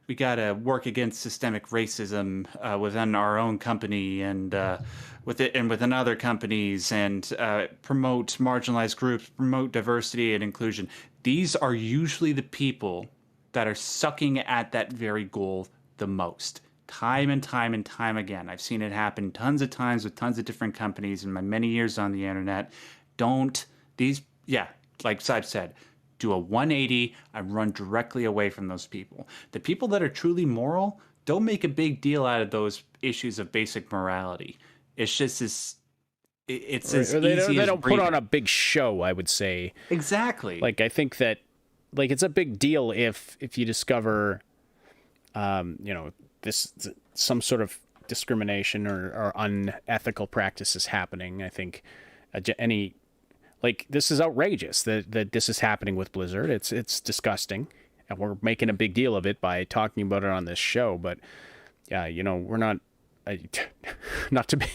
We got to work against systemic racism within our own company and within other companies and promote marginalized groups, promote diversity and inclusion." These are usually the people that are sucking at that very goal the most. Time and time and time again. I've seen it happen tons of times with tons of different companies in my many years on the internet. Like Saib said, do a 180 and run directly away from those people. The people that are truly moral don't make a big deal out of those issues of basic morality. It's just as it's as Or they easy don't, as put breathing. on a big show, I would say. Exactly. Like, I think that, like, it's a big deal if you discover, this some sort of discrimination or unethical practices happening. I think this is outrageous that this is happening with Blizzard. It's disgusting, and we're making a big deal of it by talking about it on this show. But yeah, we're not. Not to be.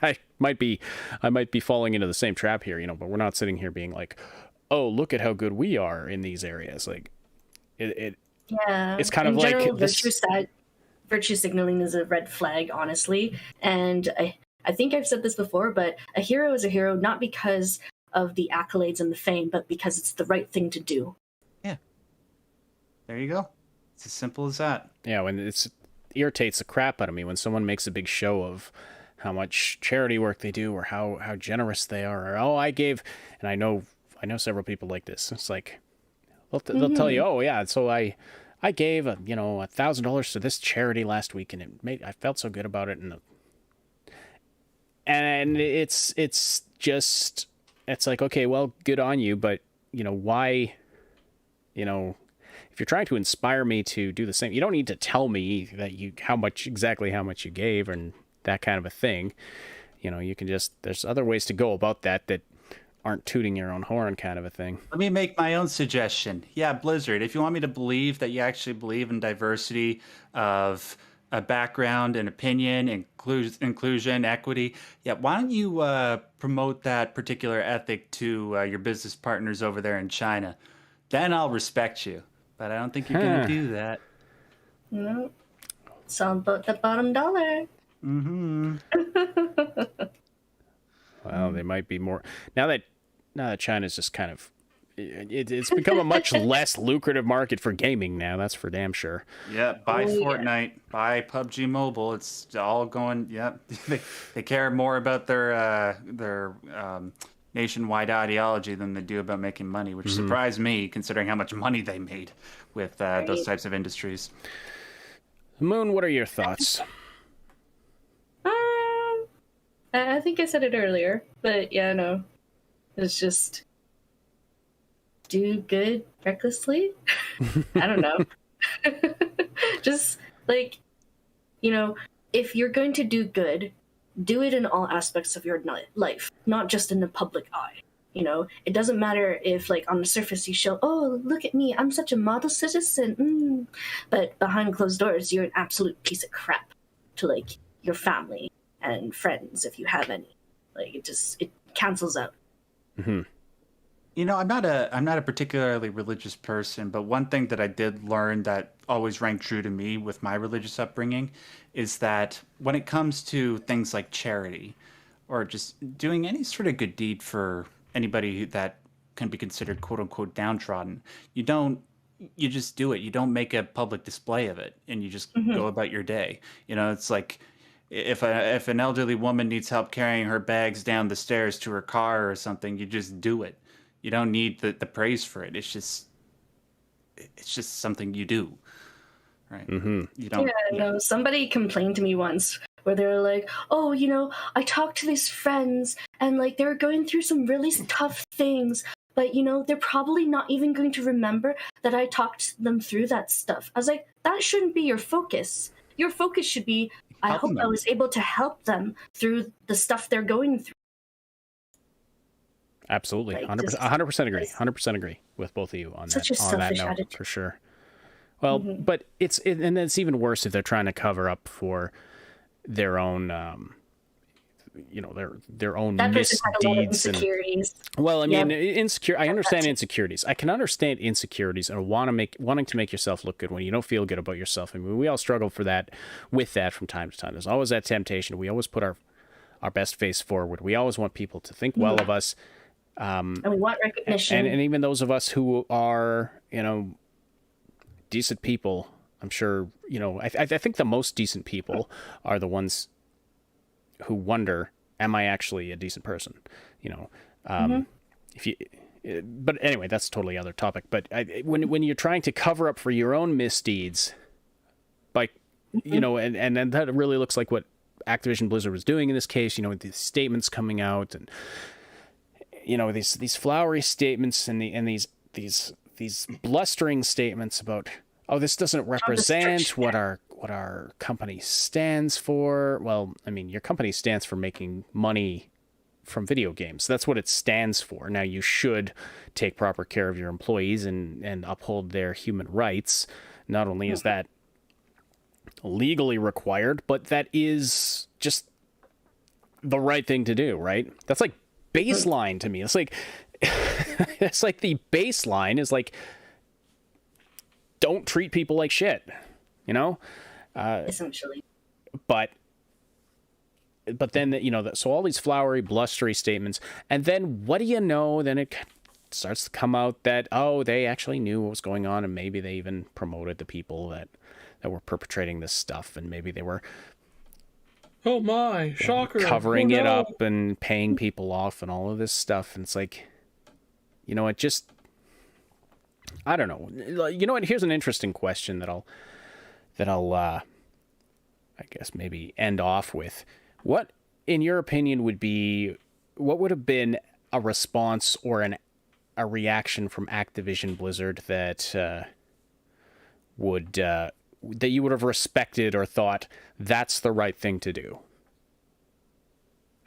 I might be falling into the same trap here, but we're not sitting here being like, "Oh, look at how good we are in these areas." Like, it's kind of in like general, this. Virtue signaling is a red flag, honestly. And I think I've said this before, but a hero is a hero not because of the accolades and the fame, but because it's the right thing to do. Yeah. There you go. It's as simple as that. Yeah, when it irritates the crap out of me when someone makes a big show of how much charity work they do or how generous they are, or I gave, and I know several people like this. It's like they'll tell you, "Oh yeah, so I gave $1,000 to this charity last week, and I felt so good about it." And it's just like, okay, well, good on you, but why? If you're trying to inspire me to do the same, you don't need to tell me that how much you gave and that kind of a thing. You can there's other ways to go about that aren't tooting your own horn kind of a thing. Let me make my own suggestion. Yeah, Blizzard, if you want me to believe that you actually believe in diversity of a background and opinion, inclusion, equity, yeah, why don't you promote that particular ethic to your business partners over there in China? Then I'll respect you. But I don't think you're going to do that. No, it's all about the bottom dollar. Well, they might be more now that China's just kind of it's become a much less lucrative market for gaming now. That's for damn sure. Yeah, buy Fortnite, buy PUBG Mobile. It's all going. Yeah, they care more about their nationwide ideology than they do about making money, which surprised me considering how much money they made with those types of industries. Moon, what are your thoughts? I think I said it earlier, but yeah, no. It's just do good recklessly. I don't know. Just like, if you're going to do good, do it in all aspects of your life, not just in the public eye. It doesn't matter if, like, on the surface you show, "Oh, look at me, I'm such a model citizen," but behind closed doors, you're an absolute piece of crap to, like, your family and friends, if you have any. Like, it cancels out. Mm-hmm. I'm not a particularly religious person, but one thing that I did learn that always rang true to me with my religious upbringing is that when it comes to things like charity or just doing any sort of good deed for anybody that can be considered quote unquote downtrodden, you just do it. You don't make a public display of it, and you just go about your day. It's like if an elderly woman needs help carrying her bags down the stairs to her car or something, you just do it. You don't need the praise for it. It's just it's just something you do, right? Mm-hmm. You don't. Yeah, no, somebody complained to me once where they're like, oh, I talked to these friends and like they were going through some really tough things, but they're probably not even going to remember that I talked them through that stuff. I was like, that shouldn't be your focus. Your focus should be, I Helping hope I them. was able to help them through the stuff they're going through. Absolutely. Like, 100%, just- 100% agree. 100% agree with both of you on Such that, a on that selfish note, attitude. for sure. Well, but and it's even worse if they're trying to cover up for their own, their own That person had a lot of misdeeds. insecurities. Well, I mean, Yep. I understand insecurities. I can understand insecurities and wanting to make yourself look good when you don't feel good about yourself. I mean, we all struggle with that from time to time. There's always that temptation. We always put our best face forward. We always want people to think well of us. And we want recognition. And even those of us who are, decent people, I'm sure, I think the most decent people are the ones who wonder, am I actually a decent person? If you, but anyway, that's a totally other topic. But when you're trying to cover up for your own misdeeds, by, and that really looks like what Activision Blizzard was doing in this case, these statements coming out and, these flowery statements and these blustering statements about, oh, this doesn't represent what our company stands for. Well, I mean, your company stands for making money from video games. That's what it stands for. Now, you should take proper care of your employees and uphold their human rights. Not only is that legally required, but that is just the right thing to do, right? That's like baseline to me. It's like it's like the baseline is like, don't treat people like shit, Essentially. But then, so all these flowery, blustery statements, and then what do you know? Then it starts to come out that, oh, they actually knew what was going on, and maybe they even promoted the people that were perpetrating this stuff, and maybe they were Oh my, shocker. covering Oh, it no. up and paying people off and all of this stuff. And it's like, it just, I don't know. You know what? Here's an interesting question that I'll I guess maybe end off with. What, in your opinion, what would have been a response or a reaction from Activision Blizzard that that you would have respected or thought that's the right thing to do?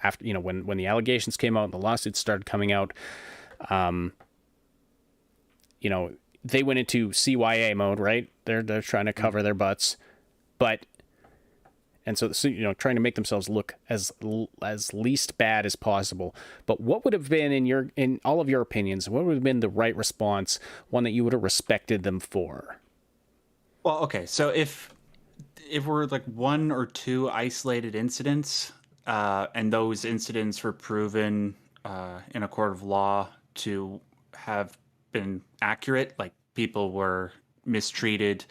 After, when the allegations came out and the lawsuits started coming out, they went into CYA mode, right? They're trying to cover their butts, and so trying to make themselves look as least bad as possible. But what would have been, in all of your opinions, what would have been the right response, one that you would have respected them for? Well, okay. So if we're like one or two isolated incidents, and those incidents were proven in a court of law to have been accurate, like people were mistreated,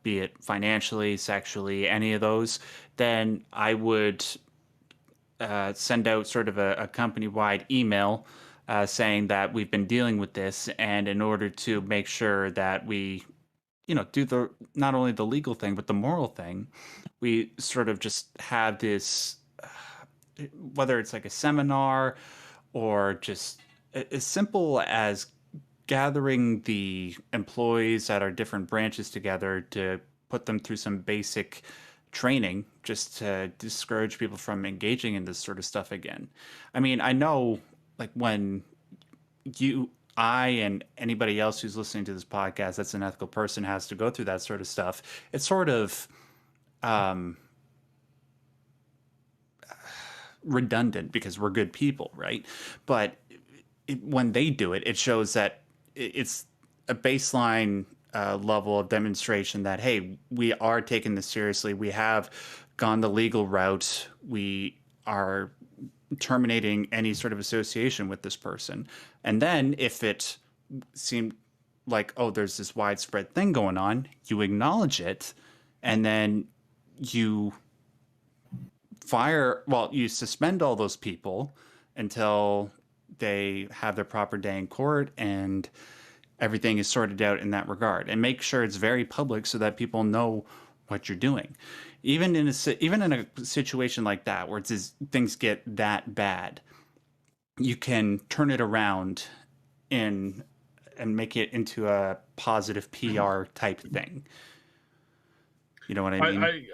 be it financially, sexually, any of those, then I would send out sort of a company-wide email saying that we've been dealing with this, and in order to make sure that we do the not only the legal thing but the moral thing, we sort of just have this, whether it's like a seminar or just as simple as gathering the employees at our different branches together to put them through some basic training, just to discourage people from engaging in this sort of stuff again. I mean, I know, like, when I and anybody else who's listening to this podcast that's an ethical person has to go through that sort of stuff, it's sort of redundant because we're good people, right? But when they do it, it shows that it's a baseline level of demonstration that, hey, we are taking this seriously. We have gone the legal route. We are terminating any sort of association with this person. And then if it seemed like, oh, there's this widespread thing going on, you acknowledge it, and then you you suspend all those people until they have their proper day in court, and everything is sorted out in that regard, and make sure it's very public so that people know what you're doing. Even in a situation like that where things get that bad, you can turn it around and make it into a positive PR type thing. You know what I mean?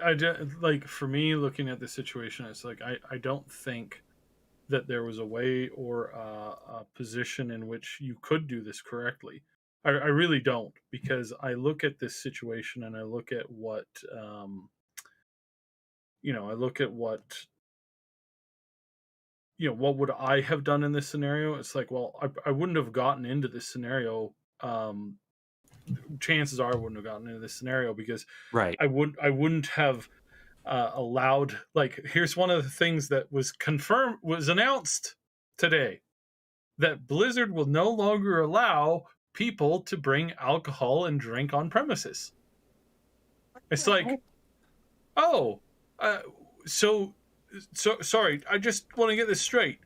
Like, for me, looking at the situation, it's like I don't think that there was a way or a position in which you could do this correctly. I really don't, because I look at this situation and I look at what I look at what would I have done in this scenario. It's like, well, I wouldn't have gotten into this scenario. Chances are I wouldn't have gotten into this scenario because Right. I wouldn't have allowed. Like, here's one of the things that was announced today, that Blizzard will no longer allow people to bring alcohol and drink on premises. It's like, oh, so sorry. I just want to get this straight.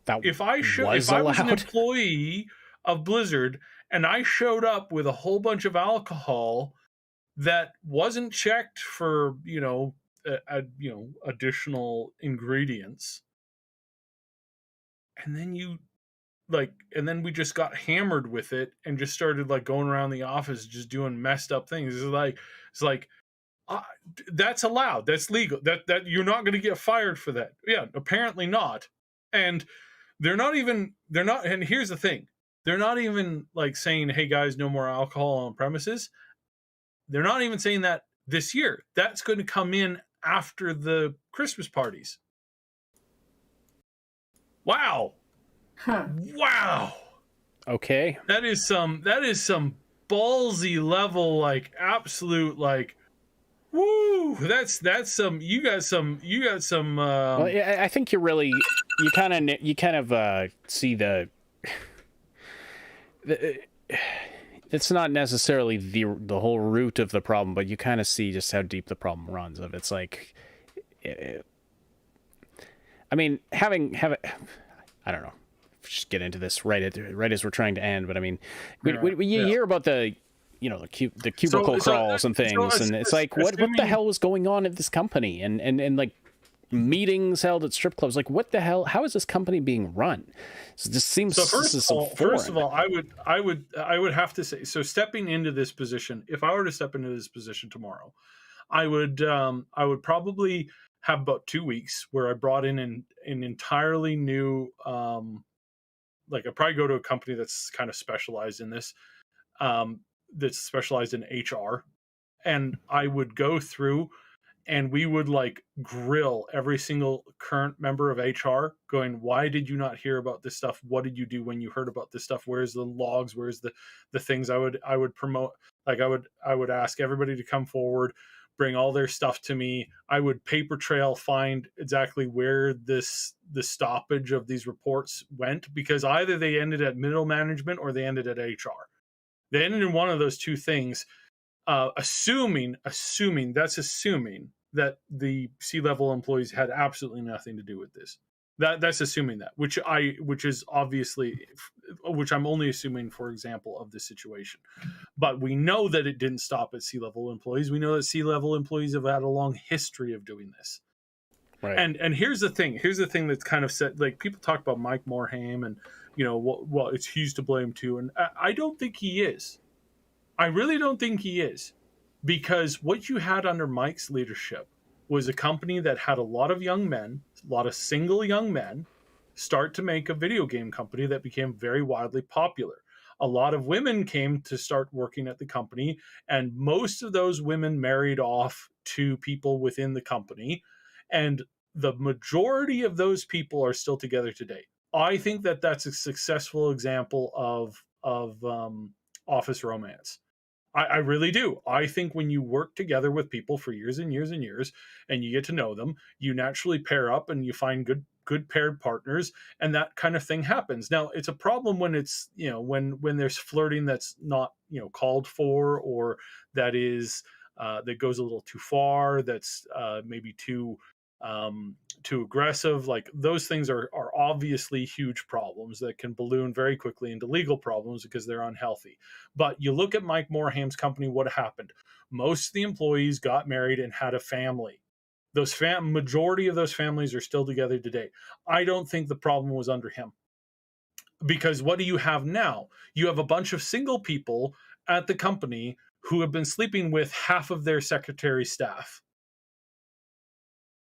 If I was an employee of Blizzard and I showed up with a whole bunch of alcohol that wasn't checked for additional ingredients, and then we just got hammered with it and just started like going around the office just doing messed up things. It's like that's allowed, that's legal, that you're not going to get fired for that. Yeah, apparently not. And and here's the thing, they're not even like saying, hey guys, no more alcohol on premises. They're not even saying that this year. That's going to come in after the Christmas parties. Wow. Huh. Wow. Okay. That is some ballsy level, like, absolute, like, woo. That's some. You got some. Well, yeah, I think you kind of see the. It's not necessarily the whole root of the problem, but you kind of see just how deep the problem runs. Of it's like, I mean, having I don't know. Just get into this right as we're trying to end, but I mean, you hear about the cubicle crawls and things, and it's like, what the hell was going on at this company, and like meetings held at strip clubs, like, what the hell? How is this company being run? So this seems first of all, I would have to say, so stepping into this position, if I were to step into this position tomorrow, I would probably have about 2 weeks where I brought in an entirely new like, I'd probably go to a company that's kind of specialized in this, that's specialized in HR, and I would go through and we would like grill every single current member of HR, going, why did you not hear about this stuff? What did you do when you heard about this stuff? Where's the logs? Where's the things? I would promote, like, I would ask everybody to come forward, bring all their stuff to me. I would paper trail find exactly where the stoppage of these reports went, because either they ended at middle management or they ended at HR. They ended in one of those two things. Assuming that the C-level employees had absolutely nothing to do with this. That's assuming that, which is obviously, which I'm only assuming, for example, of this situation. But we know that it didn't stop at C-level employees. We know that C-level employees have had a long history of doing this. Right. And here's the thing that's kind of set, like, people talk about Mike Morhaime and, well, he's to blame too. And I don't think he is. I really don't think he is, because what you had under Mike's leadership was a company that had a lot of young men, a lot of single young men, start to make a video game company that became very widely popular. A lot of women came to start working at the company, and most of those women married off to people within the company, and the majority of those people are still together today. I think that that's a successful example of office romance. I really do. I think when you work together with people for years and years and years, and you get to know them, you naturally pair up and you find good paired partners, and that kind of thing happens. Now, it's a problem when it's, when there's flirting that's not, called for, or that is that goes a little too far, that's maybe too too aggressive. Like those things are obviously huge problems that can balloon very quickly into legal problems because they're unhealthy. But you look at Mike Morhaim's company, what happened? Most of the employees got married and had a family. Those majority of those families are still together today. I don't think the problem was under him. Because what do you have now? You have a bunch of single people at the company who have been sleeping with half of their secretary staff.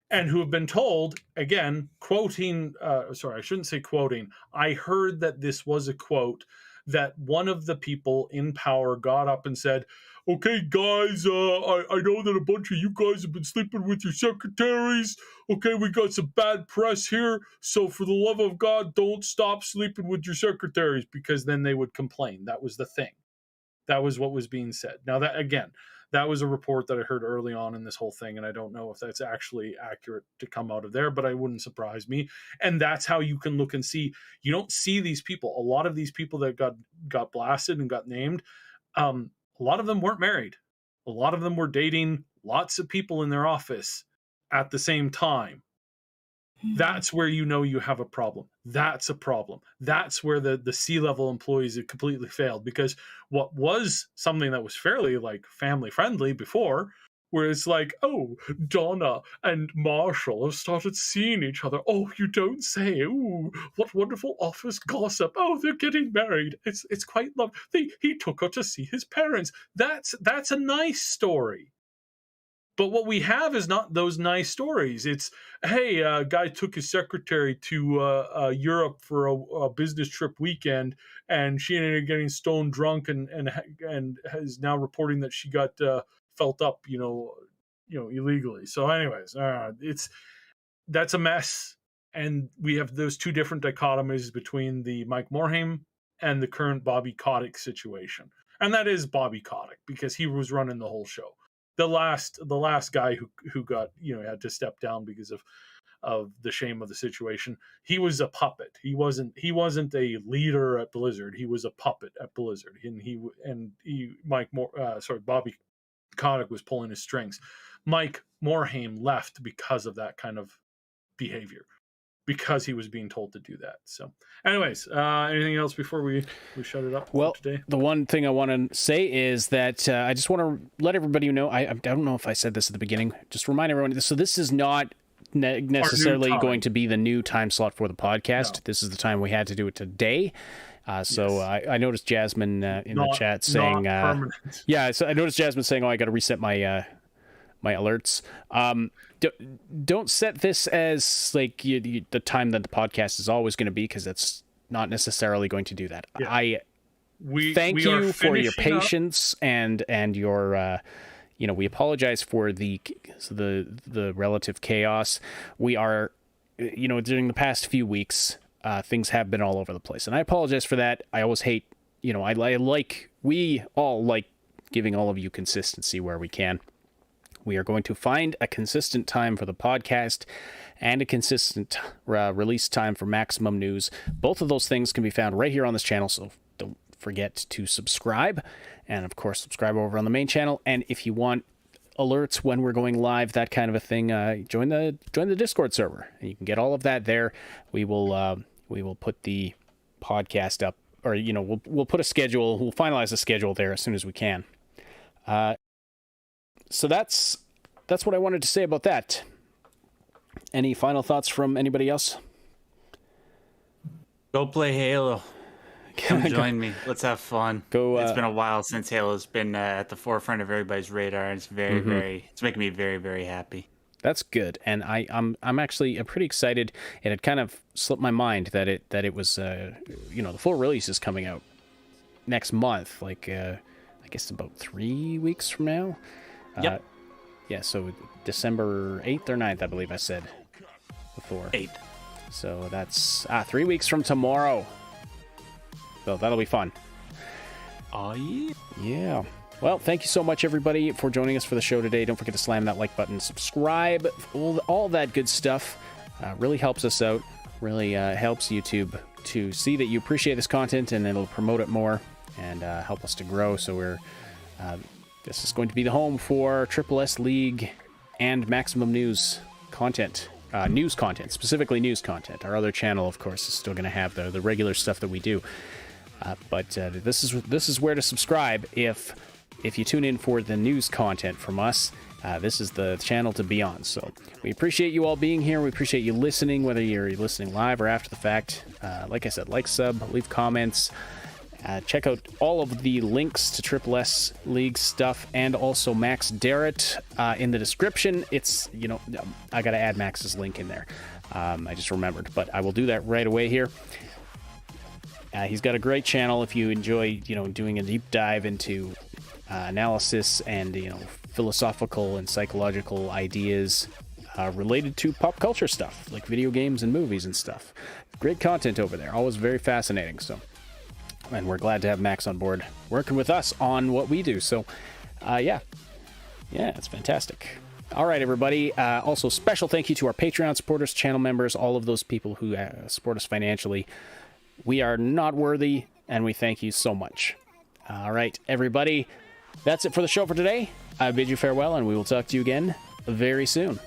And who have been told, again, quoting, sorry, I shouldn't say quoting. I heard that this was a quote that one of the people in power got up and said, okay, guys, I know that a bunch of you guys have been sleeping with your secretaries. Okay, we got some bad press here. So for the love of God, don't stop sleeping with your secretaries, because then they would complain. That was the thing. That was what was being said. Now, that again, that was a report that I heard early on in this whole thing, and I don't know if that's actually accurate to come out of there, but it wouldn't surprise me. And that's how you can look and see. You don't see these people. A lot of these people that got blasted and got named, a lot of them weren't married. A lot of them were dating lots of people in their office at the same time. That's where you know you have a problem. That's a problem. That's where the C-level employees have completely failed, because what was something that was fairly like family friendly before, where it's like, oh, Donna and Marshall have started seeing each other. Oh, you don't say. Ooh, what wonderful office gossip. Oh, they're getting married. It's quite lovely. He took her to see his parents. That's a nice story. But what we have is not those nice stories. It's, hey, a guy took his secretary to Europe for a business trip weekend, and she ended up getting stone drunk and is now reporting that she got felt up, illegally. So, anyways, that's a mess, and we have those two different dichotomies between the Mike Morhaim and the current Bobby Kotick situation, and that is Bobby Kotick, because he was running the whole show. The last guy who got had to step down because of the shame of the situation. He was a puppet. He wasn't a leader at Blizzard. He was a puppet at Blizzard, and Bobby Kotick was pulling his strings. Mike Morhaim left because of that kind of behavior, because he was being told to do that. So, anyways, anything else before we shut it up for today? The one thing I want to say is that I just want to let everybody know, I don't know if I said this at the beginning, just remind everyone, so this is not necessarily going to be the new time slot for the podcast. No. This is the time we had to do it today. So yes. I noticed Jasmine in the chat saying, so I noticed Jasmine saying, oh, I got to reset my alerts. Don't set this as like the time that the podcast is always going to be, because that's not necessarily going to do that. Yeah. We thank you for your patience and your we apologize for the relative chaos. We are during the past few weeks things have been all over the place, and I apologize for that. I always hate we all like giving all of you consistency where we can. We are going to find a consistent time for the podcast and a consistent release time for Maximum News. Both of those things can be found right here on this channel, so don't forget to subscribe. And, of course, subscribe over on the main channel. And if you want alerts when we're going live, that kind of a thing, join the Discord server. And you can get all of that there. We will put the podcast up, or, we'll put a schedule. We'll finalize the schedule there as soon as we can. So that's what I wanted to say about that. Any final thoughts from anybody else? Go play Halo. Come join me. Let's have fun. It's been a while since Halo's been at the forefront of everybody's radar, and it's it's making me very, very happy. That's good, and I'm actually pretty excited. It had kind of slipped my mind that it was the full release is coming out next month, like I guess about 3 weeks from now. Yep. So December 8th or 9th, I believe I said before. 8th. So that's 3 weeks from tomorrow. So that'll be fun. Oh, yeah. Yeah. Well, thank you so much, everybody, for joining us for the show today. Don't forget to slam that like button, subscribe, all that good stuff. Really helps us out. Really helps YouTube to see that you appreciate this content, and it'll promote it more and help us to grow. So we're... this is going to be the home for Triple S League and Maximum News content, news content, specifically news content. Our other channel, of course, is still going to have the regular stuff that we do. But this is where to subscribe if you tune in for the news content from us. This is the channel to be on. So we appreciate you all being here. We appreciate you listening, whether you're listening live or after the fact. Like I said, like, sub, leave comments. Check out all of the links to Triple S League stuff and also Max Darrett in the description. It's, I got to add Max's link in there. I just remembered, but I will do that right away here. He's got a great channel if you enjoy, doing a deep dive into analysis and, philosophical and psychological ideas related to pop culture stuff, like video games and movies and stuff. Great content over there. Always very fascinating. So, and we're glad to have Max on board working with us on what we do. So, yeah, it's fantastic. All right, everybody. Also, special thank you to our Patreon supporters, channel members, all of those people who support us financially. We are not worthy, and we thank you so much. All right, everybody. That's it for the show for today. I bid you farewell, and we will talk to you again very soon.